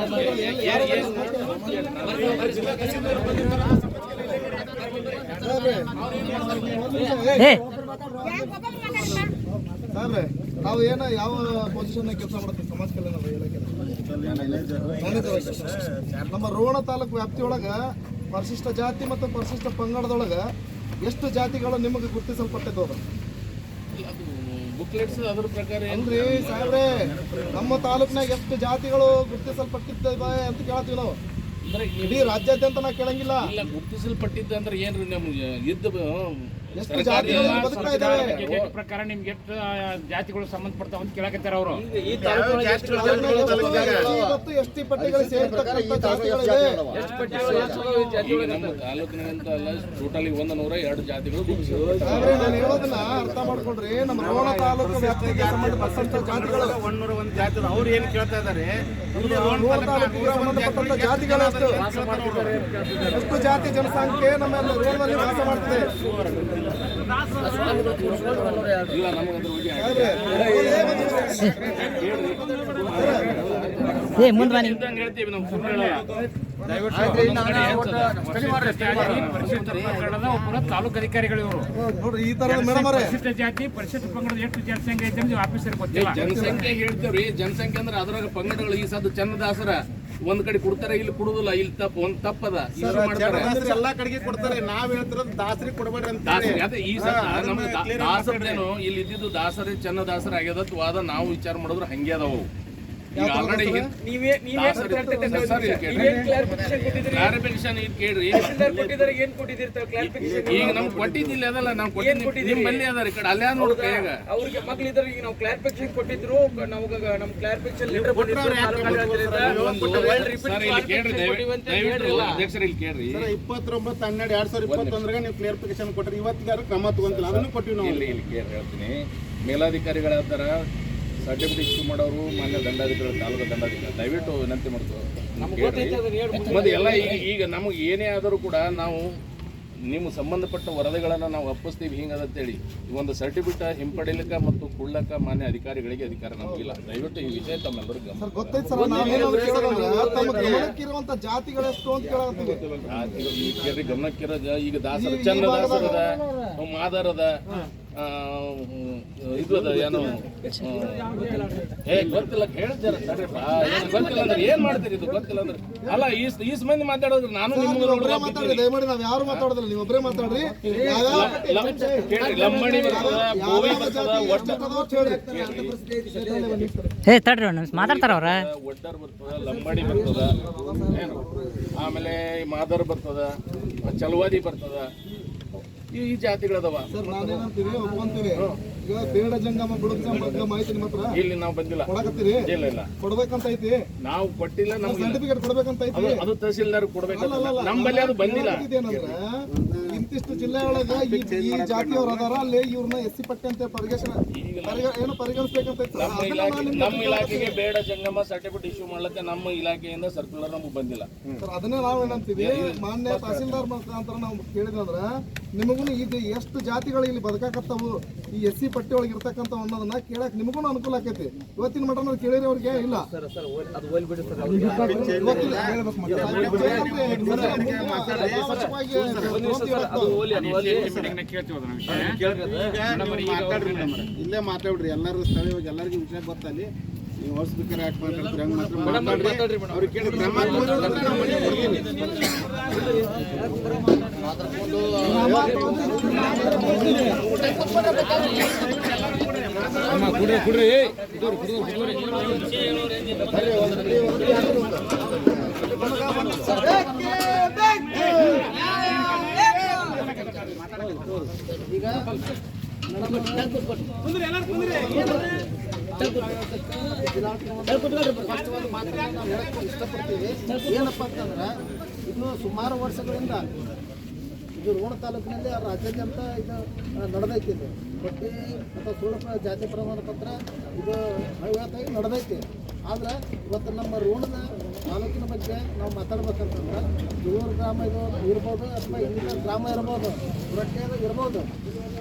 ಸಾಹೇಬ್ರೆ, ನಾವು ಏನೋ ಯಾವ ಪೊಸಿಷನ್ ಕೆಲಸ ಮಾಡ್ತೀವಿ ಸಮಾಜ ಕಲ್ಯಾಣ ಇಲಾಖೆ ನಮ್ಮ ರೋಣ ತಾಲೂಕು ವ್ಯಾಪ್ತಿಯೊಳಗ ಪರಿಶಿಷ್ಟ ಜಾತಿ ಮತ್ತು ಪರಿಶಿಷ್ಟ ಪಂಗಡದೊಳಗ ಎಷ್ಟು ಜಾತಿಗಳು ನಿಮಗೆ ಗುರುತಿಸಲ್ಪಟ್ಟಿದ್ದವು? ಬುಕ್ಲೆಟ್ಸ್ ಅದ್ರ ಪ್ರಕಾರ ಅಲ್ರಿ ಸಾಹೇಬ್ರೆ, ನಮ್ಮ ತಾಲೂಕಿನಾಗ ಎಷ್ಟು ಜಾತಿಗಳು ಗುರುತಿಸಲ್ಪಟ್ಟಿದ್ದಾವೆ ಅಂತ ಕೇಳ್ತೀವಿ ನಾವು. ಇಡೀ ರಾಜ್ಯಾದ್ಯಂತ ನಾ ಕೇಳಂಗಿಲ್ಲ. ಗುರುತಿಸಲ್ಪಟ್ಟಿದ್ದ ಅಂದ್ರೆ ಏನ್ರಿ ನಮ್ಗೆ ಎಷ್ಟು ಜಾತಿಗಳು ಬದುಕ್ತಾ ಇದ್ದಾವೆ ಪ್ರಕಾರ ನಿಮ್ಗೆ ಎಷ್ಟು ಜಾತಿಗಳು ಸಂಬಂಧಪಡ್ತಾವ ಅಂತ ಕೇಳಕತ್ತಾರ ಅವರು. ಮತ್ತು ಎಸ್ ಟಿ ಪಟ್ಟಿಗಳು ಸೇರಿರ್ತಕ್ಕಂಥ ಜಾತಿಗಳಿದೆ. ತಾಲೂಕಿನಂತ ಅಲ್ಲ, ಟೋಟಲಿ 102 ಜಾತಿಗಳು. ನಾನು ಹೇಳೋದನ್ನ ಅರ್ಥ ಮಾಡ್ಕೊಂಡ್ರಿ. ನಮ್ಮ ರೋಣ ತಾಲೂಕು ವ್ಯಾಪ್ತಿಗೆ ಸಂಬಂಧಪಟ್ಟಂತ ಜಾತಿಗಳು 101 ಜಾತಿ. ಅವ್ರು ಏನ್ ಕೇಳ್ತಾ ಇದಾರೆ? ರೋಣ ತಾಲೂಕಿಗೆ ಸಂಬಂಧಪಟ್ಟಂತ ಜಾತಿಗಳು ಎಷ್ಟು ಜಾತಿ ಜನಸಂಖ್ಯೆ ನಮ್ಮ ರೋಣದಲ್ಲಿ ವಾಸ ಮಾಡ್ತದೆ? ಹೇಳ್ತೀವಿ ನಾವು. ಪರಿಶಿಷ್ಟ ಪಂಗಡದ ಒಬ್ಬರು ತಾಲೂಕು ಅಧಿಕಾರಿಗಳು ಇವರು. ನೋಡ್ರಿ ಈ ತರ ಮೇಡಮ್ ಅವರೇ ಪರಿಶಿಷ್ಟ ಜಾತಿ ಪರಿಶಿಷ್ಟ ಪಂಗಡದ ಎಷ್ಟು ಜನಸಂಖ್ಯೆ ಐತೆ ಅಂತ ಆಫೀಸರ್ ಗೊತ್ತಿಲ್ಲ. ಜನಸಂಖ್ಯೆ ಹೇಳ್ತೇವ್ರಿ, ಜನಸಂಖ್ಯೆ ಅಂದ್ರೆ ಅದ್ರಾಗ ಪಂಗಡಗಳು ಈ ಸದ್ದು ಚನ್ನದಾಸರ ಒಂದ್ ಕಡೆ ಕೊಡ್ತಾರೆ, ಇಲ್ಲಿ ಕೊಡುದಿಲ್ಲ, ಇಲ್ಲಿ ಒಂದ್ ತಪ್ಪದ ಎಲ್ಲಾ ಕಡೆಗೆ ಕೊಡ್ತಾರೆ. ನಾವ್ ಹೇಳ್ತಿರೋದು ದಾಸರಿಗೆ ಕೊಡಬೇಡ್ರಿ ಅಂತ. ಅದೇ ಈ ಸದ ನಮ್ಗೆ ದಾಸರದೇನು ಇಲ್ಲಿ ಇದ್ದಿದ್ದು ದಾಸರೇ ಚನ್ನದಾಸರ ಆಗ್ಯದ ವಾದ ನಾವು ವಿಚಾರ ಮಾಡಿದ್ರೆ ಹಂಗೆ ಅದಾವು. ಈಗ ಆಲ್ರೆಡಿ ಕ್ಲಾರಿಫಿಕೇಶನ್ ಇದು ಕೇಳ್ರಿ. ಈಗ ನಮ್ಗೆ ಕೊಟ್ಟಿದ್ದಿಲ್ಲ ಅದಲ್ಲ, ನಾವು ಕೊಟ್ಟಿದ್ದೀವಿ ನಿಮ್ಮಲ್ಲಿ ಅದಾರ ಈ ಕಡೆ ಅಲ್ಲೇ ನೋಡಿ ಕೈಯಾಗ ಅವ್ರಿಗೆ ಮಕ್ಳಿದ್ರೆ ಈಗ ನಾವು ಕ್ಲಾರಿಫಿಕೇಶನ್ ಕೊಟ್ಟಿದ್ರು, ನಮ್ಗೆ ನಮ್ ಕ್ಲಾರಿಫಿಕೇಶನ್ ಲೆಟರ್ ಅಧ್ಯಕ್ಷರು ಇಲ್ಲಿ ಕೇಳ್ರಿ. 29/12/2021 ನೀವು ಕ್ಲಾರಿಫಿಕೇಶನ್ ಕೊಟ್ರಿ, ಇವತ್ತಿಗಾರು ಕ್ರಮ ತಗೊಂತಿಲ್ಲ, ಅದನ್ನು ಕೊಟ್ಟಿವಿ ನಾವು. ಇಲ್ಲಿ ಕೇಳಿ ಹೇಳ್ತೀನಿ, ಮೇಲಾಧಿಕಾರಿಗಳ ಹತ್ರ ಸರ್ಟಿಫಿಕೇಟ್ ಇಶ್ಯೂ ಮಾಡೋರು ಮಾನ್ಯ ದಂಡಾಧಿಕಾರಿ, ತಾಲೂಕು ದಂಡಾಧಿಕಾರಿ ದಯವಿಟ್ಟು ವಿನಂತಿ ಮಾಡ್ತೀವಿ. ಮತ್ತೆ ಎಲ್ಲ ಈಗ ನಮಗೆ ಏನೇ ಆದರೂ ಕೂಡ ನಾವು ನಿಮ್ಮ ಸಂಬಂಧಪಟ್ಟ ವರದಿಗಳನ್ನು ನಾವು ಒಪ್ಪಿಸ್ತೀವಿ ಹಿಂಗದಂತೇಳಿ ಒಂದು ಸರ್ಟಿಫಿಕೇಟ್ ಹಿಂಪಡಿಲಿಕ್ಕೆ ಮತ್ತು ಕೊಡ್ಲಕ್ಕ ಮಾನ್ಯ ಅಧಿಕಾರಿಗಳಿಗೆ ಅಧಿಕಾರ ನಮಗಿಲ್ಲ. ದಯವಿಟ್ಟು ಈ ವಿಷಯ ತಮ್ಮೆಲ್ಲರಿಗೂ ಗೊತ್ತೈತೆ ಸರ್. ನಾವೇನಾದ್ರು ಕೇಳೋದಂದ್ರೆ ತಮ್ಮ ಗಮನಕ್ಕಿರುವಂತ ಜಾತಿಗಳೆಷ್ಟು ಅಂತ ಕೇಳಾಕತ್ತೀವಿ. ಈ ಕೇಳ್ರಿ, ಗಮನಕ್ಕಿರೋದ ಈಗ ದಾಸರ ಚನ್ನದಾಸರದ ಮಾದಾರದ ಇದು ಅದ ಏನು ಗೊತ್ತಿಲ್ಲ ಹೇಳ್ತಾರ ಗೊತ್ತಿಲ್ಲ ಅಂದ್ರೆ ಏನ್ ಮಾಡ್ತೀರಿ, ಇದು ಗೊತ್ತಿಲ್ಲ ಅಂದ್ರೆ ಅಲ್ಲ ಈ ಮಂದಿ ಮಾತಾಡೋದು ನಾನು ಮಾತಾಡ್ರಿ, ದಯಮಾಡಿ ನಾವ್ ಯಾರು ಮಾತಾಡೋದಿಲ್ಲ, ನೀವು ಒಬ್ಬರೇ ಮಾತಾಡ್ರಿ. ಲಂಬಣಿ ಬರ್ತದ, ಬೋವಿ ಬರ್ತದ, ಮಾತಾಡ್ತಾರ ಅವ್ರ ಒಡ್ಡರ್ ಬರ್ತದ, ಲಂಬಣಿ ಬರ್ತದ, ಏನು ಆಮೇಲೆ ಮಾದರ್ ಬರ್ತದ, ಚಲವಾದಿ ಬರ್ತದ, ಈ ಜಾತಿಗಳದವ ಸರ್. ನಾನೇನಂತೀವಿ ಒಪ್ಕೊಂತೀವಿ. ಈಗ ಬೇಡ ಜಂಗಮ ಬುಡಕ ಮಾಹಿತಿ ನಿಮ್ಮ ಹತ್ರ ಇಲ್ಲಿ ನಾವು ಬಂದಿಲ್ಲ, ಕೊಡಕತ್ತೀರಿ. ಇಲ್ಲ ಇಲ್ಲ ಕೊಡ್ಬೇಕಂತ ಐತಿ, ನಾವು ಕೊಟ್ಟಿಲ್ಲ. ನಮ್ಗೆ ಸರ್ಟಿಫಿಕೇಟ್ ಕೊಡ್ಬೇಕಂತ ಐತಿ, ಅದು ತಹಸೀಲ್ದಾರ್ ಕೊಡ್ಬೇಕಂತ ನಮ್ಮಲ್ಲಿ ಅದು ಬಂದಿಲ್ಲ. ಏನಂದ್ರೆ ಇಂತಿಷ್ಟು ಜಿಲ್ಲೆ ಒಳಗ ಈ ಜಾತಿಯವ್ರು ಅದಾರ, ಅಲ್ಲಿ ಇವ್ರನ್ನ SC ಪಟ್ಟಿ ಅಂತ ಏನು ಪರಿಗಣಿಸ್ಬೇಕಂತ ನಮ್ಮ ಇಲಾಖೆಗೆ ಬೇಡ ಜಂಗಮ ಸರ್ಟಿಫಿಕೇಟ್ ಇಶ್ಯೂ ಮಾಡ್ಲಿಕ್ಕೆ ನಮ್ಮ ಇಲಾಖೆಯಿಂದ ಸರ್ಕ್ಯುಲರ್ ನಮ್ಗೆ ಬಂದಿಲ್ಲ ಸರ್. ಅದನ್ನೇ ನಾವು ಏನಂತೀವಿ, ಮಾನ್ಯ ತಹಸೀಲ್ದಾರ್ ಮುಖಾಂತರ ನಾವು ಕೇಳಿದಂದ್ರ ನಿಮಗೂ ಇದು ಎಷ್ಟು ಜಾತಿಗಳು ಇಲ್ಲಿ ಬದುಕಾಕತ್ತವು ಈ SC ಪಟ್ಟಿ ಒಳಗೆ ಇರ್ತಕ್ಕಂಥ ಅನ್ನೋದನ್ನ ಕೇಳಕ್ ನಿಮಗೂ ಅನುಕೂಲ ಆಕೈತಿ. ಇವತ್ತಿನ ಮಟ್ಟ ನಾವು ಕೇಳಿರಿ ಅವ್ರಿಗೆ ಇಲ್ಲ ಇಲ್ಲೇ ಮಾತಾಡ್ರಿ, ಎಲ್ಲರೂ ಸ್ಥಳೀಯವಾಗಿ ಎಲ್ಲರಿಗೂ ವಿಷಯ ಗೊತ್ತಲ್ಲಿ. ನೀವು ಹೊಸ್ಬೇಕಾರೆ ಯಾಕೆ ಮಾತಾಡ್ತೀರಿ, ಹಂಗೆ ಮಾತಾಡ್ರಿ. ಅವ್ರಿಗೆ ಕೇಳಿ ಕ್ರಮ ಇಷ್ಟಪಡ್ತೀವಿ. ಏನಪ್ಪ ಅಂತಂದ್ರೆ ಇನ್ನು ಸುಮಾರು ವರ್ಷಗಳಿಂದ ಇದು ರೋಣ ತಾಲೂಕಿನಲ್ಲಿ ರಾಜ್ಯಾದ್ಯಂತ ಇದು ನಡೆದೈತಿ. ಇದು ಪಟ್ಟಿ ಅಥವಾ ಸುಳ್ಳು ಜಾತಿ ಪ್ರಮಾಣ ಪತ್ರ ಇದು ಅವಿವಾತಾಗಿ ನಡೆದೈತಿ. ಆದ್ರೆ ಇವತ್ತು ನಮ್ಮ ರೋಣದ ತಾಲೂಕಿನ ಬಗ್ಗೆ ನಾವು ಮಾತಾಡ್ಬೇಕಂತಂದ್ರೆ ಇವರ ಗ್ರಾಮ ಇದು ಇರ್ಬೋದು ಅಥವಾ ಇಲ್ಲಿನ ಗ್ರಾಮ ಇರ್ಬೋದು, ರೊಟ್ಟೆದು ಇರ್ಬೋದು.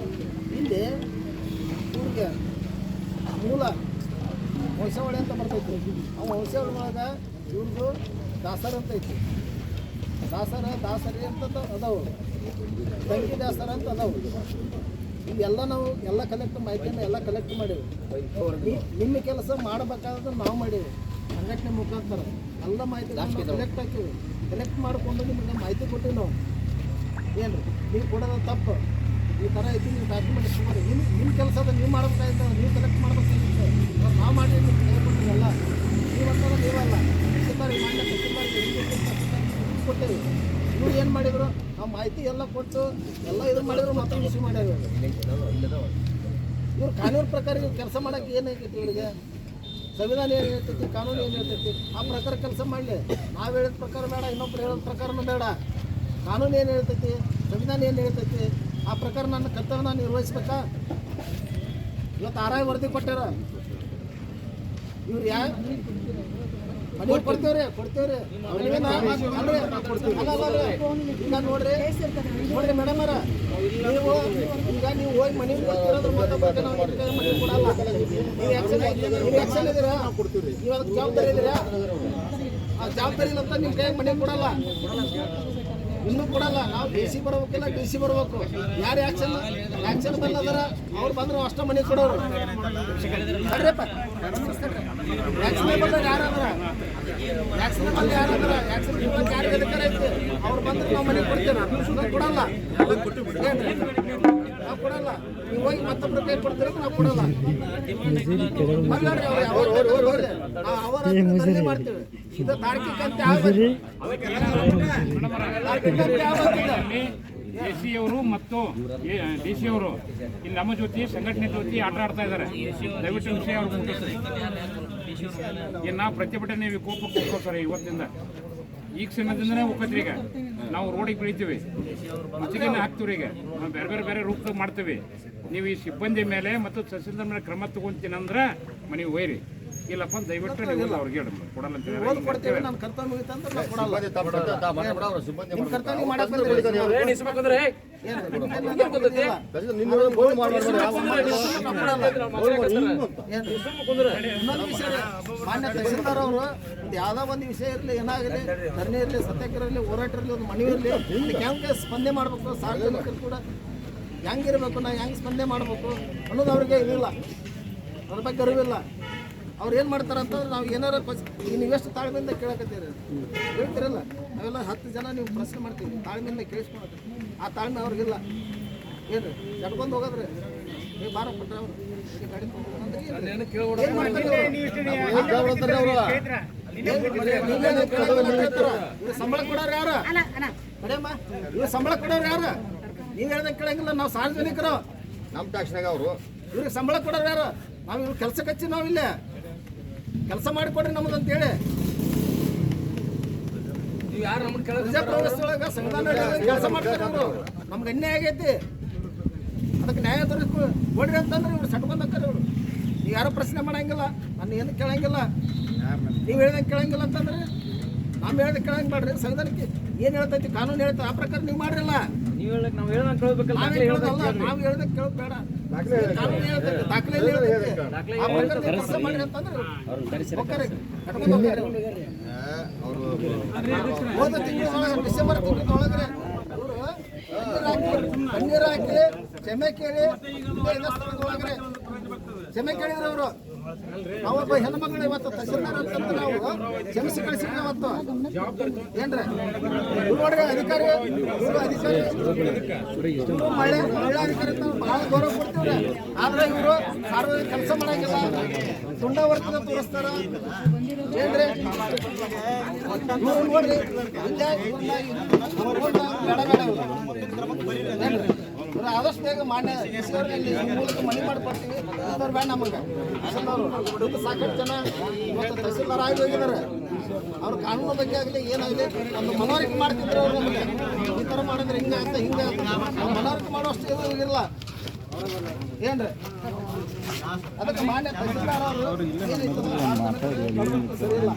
ಇಲ್ಲಿ ಇವ್ರಿಗೆ ಮೂಲ ವಂಶಾವಳಿ ಅಂತ ಬರ್ತೈತಿ. ಆ ವಂಶಾವಳಿ ಒಳಗೆ ಇವ್ರದ್ದು ದಾಸರ ಅಂತ ಐತಿ. ದಾಸರಿ ಅಂತ ಅದಾವು, ತಂಗಿ ದಾಸರ ಅಂತ ಅದಾವು. ಇವೆಲ್ಲ ನಾವು ಎಲ್ಲ ಮಾಹಿತಿಯನ್ನು ಎಲ್ಲ ಕಲೆಕ್ಟ್ ಮಾಡೀವಿ. ನಿಮ್ಮ ಕೆಲಸ ಮಾಡಬೇಕಾದ್ರೆ ನಾವು ಮಾಡೀವಿ ಸಂಘಟನೆ ಮುಖಾಂತರ ಎಲ್ಲ ಮಾಹಿತಿ ಕಲೆಕ್ಟ್ ಹಾಕೀವಿ. ಕಲೆಕ್ಟ್ ಮಾಡಿಕೊಂಡು ನಿಮಗೆ ಮಾಹಿತಿ ಕೊಟ್ಟಿವಿ ನಾವು. ಏನು ನೀವು ಕೊಡೋದು ತಪ್ಪು, ಈ ಥರ ಐತಿ, ನೀವು ಡಾಕ್ಯುಮೆಂಟ್ ಮಾಡಿ ನಿಮ್ಮ ಕೆಲಸ ಅದ ನೀವು ಮಾಡಬೇಕಾಗಿತ್ತು, ನೀವು ಕಲೆಕ್ಟ್ ಮಾಡಬೇಕಾಗಿತ್ತು. ನಾವು ಮಾಡಿ ನಿಮ್ಗೆ ಹೇಳ್ಕೊಡ್ತೀವಲ್ಲ, ನೀವಂತಂದ್ರೆ ನೀವಲ್ಲ ಕೊಟ್ಟೇವಿ. ಇವ್ರು ಏನು ಮಾಡಿದ್ರು, ಆ ಮಾಹಿತಿ ಎಲ್ಲ ಕೊಟ್ಟು ಎಲ್ಲ ಇದು ಮಾಡಿದ್ರು ಮತ್ತೆ ಇಶ್ಯೂ ಮಾಡ್ಯಾರ. ಇವ್ರು ಕಾನೂನು ಪ್ರಕಾರ ಇವ್ರು ಕೆಲಸ ಮಾಡೋಕ್ಕೆ ಏನು ಐತಿ, ಇವರಿಗೆ ಸಂವಿಧಾನ ಏನು ಹೇಳ್ತೈತಿ, ಕಾನೂನು ಏನು ಹೇಳ್ತೈತಿ, ಆ ಪ್ರಕಾರ ಕೆಲಸ ಮಾಡಲಿ. ನಾವು ಹೇಳಿದ ಪ್ರಕಾರ ಬೇಡ, ಇನ್ನೊಬ್ರು ಹೇಳೋದ ಪ್ರಕಾರನೂ ಬೇಡ. ಕಾನೂನು ಏನು ಹೇಳ್ತೈತಿ, ಸಂವಿಧಾನ ಏನು ಹೇಳ್ತೈತಿ, ಆ ಪ್ರಕಾರ ನನ್ನ ಕರ್ತವ್ಯ ನಾನು ನಿರ್ವಹಿಸ್ಬೇಕಾ. ಇವತ್ತು ಆರಾಯಿ ವರದಿ ಕೊಟ್ಟಾರ. ಇವ್ರು ಮನೆ ಕೊಡ್ತೇವ್ರಿ ಈಗ ನೋಡ್ರಿ ಮೇಡಮ್ ಅವರ, ನೀವು ಈಗ ನೀವು ಹೋಗಿ ಮನೆ ಕೊಡ್ತಿರೋದ್ರ ಮತ್ತೆ ನಾವು ಮನೆ ಕೊಡಲ್ಲ. ನೀವು ಆ್ಯಕ್ಷನ್ ಇದ್ದೀರಾ, ನೀವು ಅದಕ್ಕೆ ಜವಾಬ್ದಾರಿ ಇದ್ದೀರಾ. ಜವಾಬ್ದಾರಿ ಇಲ್ಲ ಅಂತ ನಿಮ್ಮ ಕೈ ಮನೆ ಕೊಡಲ್ಲ, ಇನ್ನೂ ಕೊಡಲ್ಲ. ನಾವು ಡಿ ಸಿ ಬರ್ಬೇಕಿಲ್ಲ, ಡಿ ಸಿ ಬರ್ಬೇಕು. ಯಾರು ಆ್ಯಕ್ಷನ್ ಬಂದ ಅದರ ಅವ್ರು ಬಂದ್ರೆ ಅಷ್ಟ ಮನೆ ಕೊಡೋರು. ಬರ್ರಿಯಪ್ಪ, ಆ್ಯಕ್ಷನ್ ಬಂದ್ರೆ ಯಾರಾದ್ರ ಆ್ಯಕ್ಷನ್ ಬಂದು ಯಾರಾದ್ರ ಆ್ಯಕ್ಷನ್ ಯಾರು ಅಧಿಕಾರ ಐತಿ ಅವ್ರು ಬಂದ್ರೆ ನಾವು ಮನೆ ಕೊಡ್ತೇವೆ. ನಾವು ಕೊಡಲ್ಲ, ನಾವು ಕೊಡಲ್ಲ. ನೀವು ಹೋಗಿ ಮತ್ತೊಬ್ಬರ ಕೈ ಕೊಡ್ತೀರ, ನಾವು ಕೊಡಲ್ಲ. ಅವರ ಮಾಡ್ತೇವೆ. ಇದು ತಾರ್ಕಿಕ ಅಂತ ಎಸಿ ಅವರು ಮತ್ತು ಡಿ ಸಿ ಅವರು ಇಲ್ಲಿ ನಮ್ಮ ಜೊತೆ ಸಂಘಟನೆ ಜೊತೆ ಆಟ ಆಡ್ತಾ ಇದ್ದಾರೆ. ದಯವಿಟ್ಟು ವಿಷಯ ಅವ್ರು ಮುಟ್ಟಿಸ್ರಿ. ಈಗ ನಾವು ಪ್ರತಿಭಟನೆ ವಿಕೋಪಕ್ಕೆ ಹೋಗ್ತಾರೆ ಇವತ್ತಿಂದ. ಈಗ ಕ್ಷಣದಿಂದನೇ ಹೋಗ್ತೀವಿ. ಈಗ ನಾವು ರೋಡಿಗೆ ಬೆಳಿತೀವಿ, ಮುಚ್ಚಿಗೆನ ಹಾಕ್ತೀವಿ. ಈಗ ನಾವು ಬೇರೆ ಬೇರೆ ರೂಪದಾಗ ಮಾಡ್ತೀವಿ. ನೀವು ಈ ಸಿಬ್ಬಂದಿ ಮೇಲೆ ಮತ್ತು ತಹಸೀಲ್ದಾರ್ ಮೇಲೆ ಕ್ರಮ ತಗೊಂತೀನಂದ್ರೆ ಮನೆಗೆ ಒಯ್ರಿ. ಇಲ್ಲಪ್ಪ ದಯವಿಟ್ಟು ನೀವು ಅವ್ರಿಗೆ ಹೇಳಿ ಕೊಡಲ್ಲ ಅಂತ ಹೇಳಿ. ಕೊಡ್ತೇವೆ. ನನ್ನ ಕರ್ತವ್ಯ ಮುಗಿತಂದ್ರೆ ನಾವು ಕೊಡಲ್ಲ. ನಿಮ್ಮ ಕರ್ತವ್ಯ ಮಾಡಕ್ ಬಂದ್ರೆ ಇನ್ನೊಂದು ವಿಷಯ, ಮಾನ್ಯ ತಹಸೀಲ್ದಾರ್ ಅವರು ಯಾವ್ದೋ ಒಂದು ವಿಷಯ ಇರಲಿ, ಏನಾಗಲಿ, ಧರಣಿ ಇರಲಿ, ಸತ್ಯಾಗ್ರಹ ಇರಲಿ, ಹೋರಾಟ ಇರಲಿ, ಒಂದು ಮನವಿ ಇರಲಿ, ಅದಕ್ಕೆ ಹೆಂಗೆ ಸ್ಪಂದನೆ ಮಾಡಬೇಕು, ಸಾರ್ವಜನಿಕರು ಕೂಡ ಹೆಂಗಿರ್ಬೇಕು, ನಾವು ಹೆಂಗೆ ಸ್ಪಂದನೆ ಮಾಡಬೇಕು ಅನ್ನೋದು ಅವ್ರಿಗೆ ಇದಿಲ್ಲ, ಅದ್ರ ಬಗ್ಗೆ ಅರಿವಿಲ್ಲ. ಅವ್ರು ಏನು ಮಾಡ್ತಾರಂತಂದ್ರೆ ನಾವು ಏನಾರು ಈಗ ನೀವೆಷ್ಟು ತಾಳ್ಮೆಯಿಂದ ಕೇಳಕತ್ತೀರಿ, ಹೇಳ್ತಿರಲ್ಲ. ನಾವೆಲ್ಲ 10 ಜನ ನೀವು ಪ್ರಶ್ನೆ ಮಾಡ್ತೀವಿ, ತಾಳ್ಮೆಯಿಂದ ಕೇಳಿಸ್ಕೊಳಕ್ಕೆ. ಆ ತಾಳ್ಮೆ ಅವ್ರಿಗಿಲ್ಲ. ಏನು ಎಡ್ಕೊಂಡು ಹೋಗೋದ್ರೆ ನೀವು ಬಾರ ಕೊಟ್ಟರೆ ಅವರು ಗಾಡಿ ಸಂಬಳ ಕೊಡೋರು ಯಾರು? ಕಡೆಯಮ್ಮ, ಇವ್ರು ಸಂಬಳ ಕೊಡೋರು ಯಾರು? ನೀವು ಹೇಳ್ದಂಗೆ ಕೇಳಂಗಿಲ್ಲ. ನಾವು ಸಾರ್ವಜನಿಕರು, ನಮ್ಮ ಟ್ಯಾಕ್ಸ್ನಾಗ ಅವರು ಇವ್ರಿಗೆ ಸಂಬಳ ಕೊಡೋರು ಯಾರು? ನಾವು ಇವ್ರು ಕೆಲ್ಸಕ್ಕೆ ಹಚ್ಚಿ ನಾವು ಇಲ್ಲೇ ಕೆಲಸ ಮಾಡಿಕೊಡ್ರಿ ನಮ್ಮದು ಅಂತೇಳಿ. ಪ್ರಜಾಪ್ರಭುತ್ವ ಒಳಗೆ ಸಂವಿಧಾನ ಕೆಲಸ ಮಾಡ್ತಾರೆ ಅವರು. ನಮ್ಗೆ ಅನ್ಯಾಯ ಆಗೈತಿ, ಅದಕ್ಕೆ ನ್ಯಾಯ ಕೊಡ್ರಿ ಅಂತಂದ್ರೆ ಇವ್ರು ಸಟ್ಕೊಂಡಾರೆ. ಇವರು ನೀವು ಯಾರು ಪ್ರಶ್ನೆ ಮಾಡಂಗಿಲ್ಲ, ನಾನು ಏನು ಕೇಳಂಗಿಲ್ಲ. ನೀವು ಹೇಳ್ದಂಗೆ ಕೇಳಂಗಿಲ್ಲ ಅಂತಂದ್ರೆ ನಾವು ಹೇಳ್ದಂಗೆ ಕೇಳಂಗೆ ಮಾಡ್ರಿ. ಸಂವಿಧಾನಕ್ಕೆ ಏನು ಹೇಳ್ತೈತಿ, ಕಾನೂನು ಹೇಳ್ತಾ ಆ ಪ್ರಕಾರ ನೀವು ಮಾಡ್ರಲ್ಲ. ನಾವು ಹೇಳ್ದಂಗೆ ಕೇಳಬೇಕಲ್ಲ. ನಾವು ಹೇಳ್ದಂಗೆ ಕೇಳೋದು ಬೇಡ. ಕಾನೂನು ಹೇಳ್ತೈತಿ, ದಾಖಲೆ ಹೇಳ್ತೈತಿ, ಆ ಪ್ರಕಾರ ಕೆಲಸ ಮಾಡ್ರಿ ಅಂತಂದ್ರೆ ಹೋದ ತಿಂಗಳು ಡಿಸೆಂಬರ್ ತಿಂಗಳೊಳಗೆ ಕಣ್ಣೀರು ಹಾಕಿ ಕ್ಷಮೆ ಕೇಳಿ ಒಳಗಡೆ ಕ್ಷಮೆ ಕೇಳಿದ್ರು ಅವರು. ನಾವೊಬ್ಬ ಹೆಣ್ಮಗಳು ಇವತ್ತು ತಹಸೀಲ್ದಾರ್ ಅಂತಂದ್ರೆ ನಾವು ಕ್ಷಮಿಸಿ ಕಳಿಸಿದ್ವಿ ಅವತ್ತು. ಏನ್ರಿ ನೋಡ್ರಿ ಅಧಿಕಾರಿ, ಇವರು ಅಧಿಕಾರಿ, ಮಹಿಳಾ ಅಧಿಕಾರಿ ಅಂತ ಬಹಳ ಗೌರವ ಕೊಡ್ತೀವ್ರಿ. ಆದ್ರೆ ಇವರು ಸಾರ್ವಜನಿಕ ಕೆಲಸ ಮಾಡಂಗಿಲ್ಲ, ತುಂಡ ವರ್ತನೆ ತೋರಿಸ್ತಾರ. ಏನ್ರಿ ನೋಡ್ರಿ ಆದಷ್ಟು ಬೇಗ ಮಾನ್ಯ ಮೂಲಕ ಮನೆ ಮಾಡಿಕೊಡ್ತೀವಿ. ಬೇಡ ನಮಗೆ ಸಾಕಷ್ಟು ಜನ ಇವತ್ತು ತಹಸೀಲ್ದಾರ್ ಆಗಿ ಹೋಗಿದ್ದಾರೆ. ಅವ್ರ ಕಾನೂನು ಬಗ್ಗೆ ಆಗಲಿ ಏನಾಗಲಿ ಒಂದು ಮನವರಿಕೆ ಮಾಡ್ತಿದ್ರು ಅವ್ರು. ನಮಗೆ ಈ ಥರ ಮಾಡಿದ್ರೆ ಹಿಂಗೆ ಅಂತ ಹಿಂಗೆ ಮನವರಿಕೆ ಮಾಡುವಷ್ಟು ಇದು ಇರಲ್ಲ. ಏನ್ರಿ ಅದಕ್ಕೆ ಮಾನ್ಯ ತಹಸೀಲ್ದಾರ್ ಅವರು ಸರಿ ಇಲ್ಲ.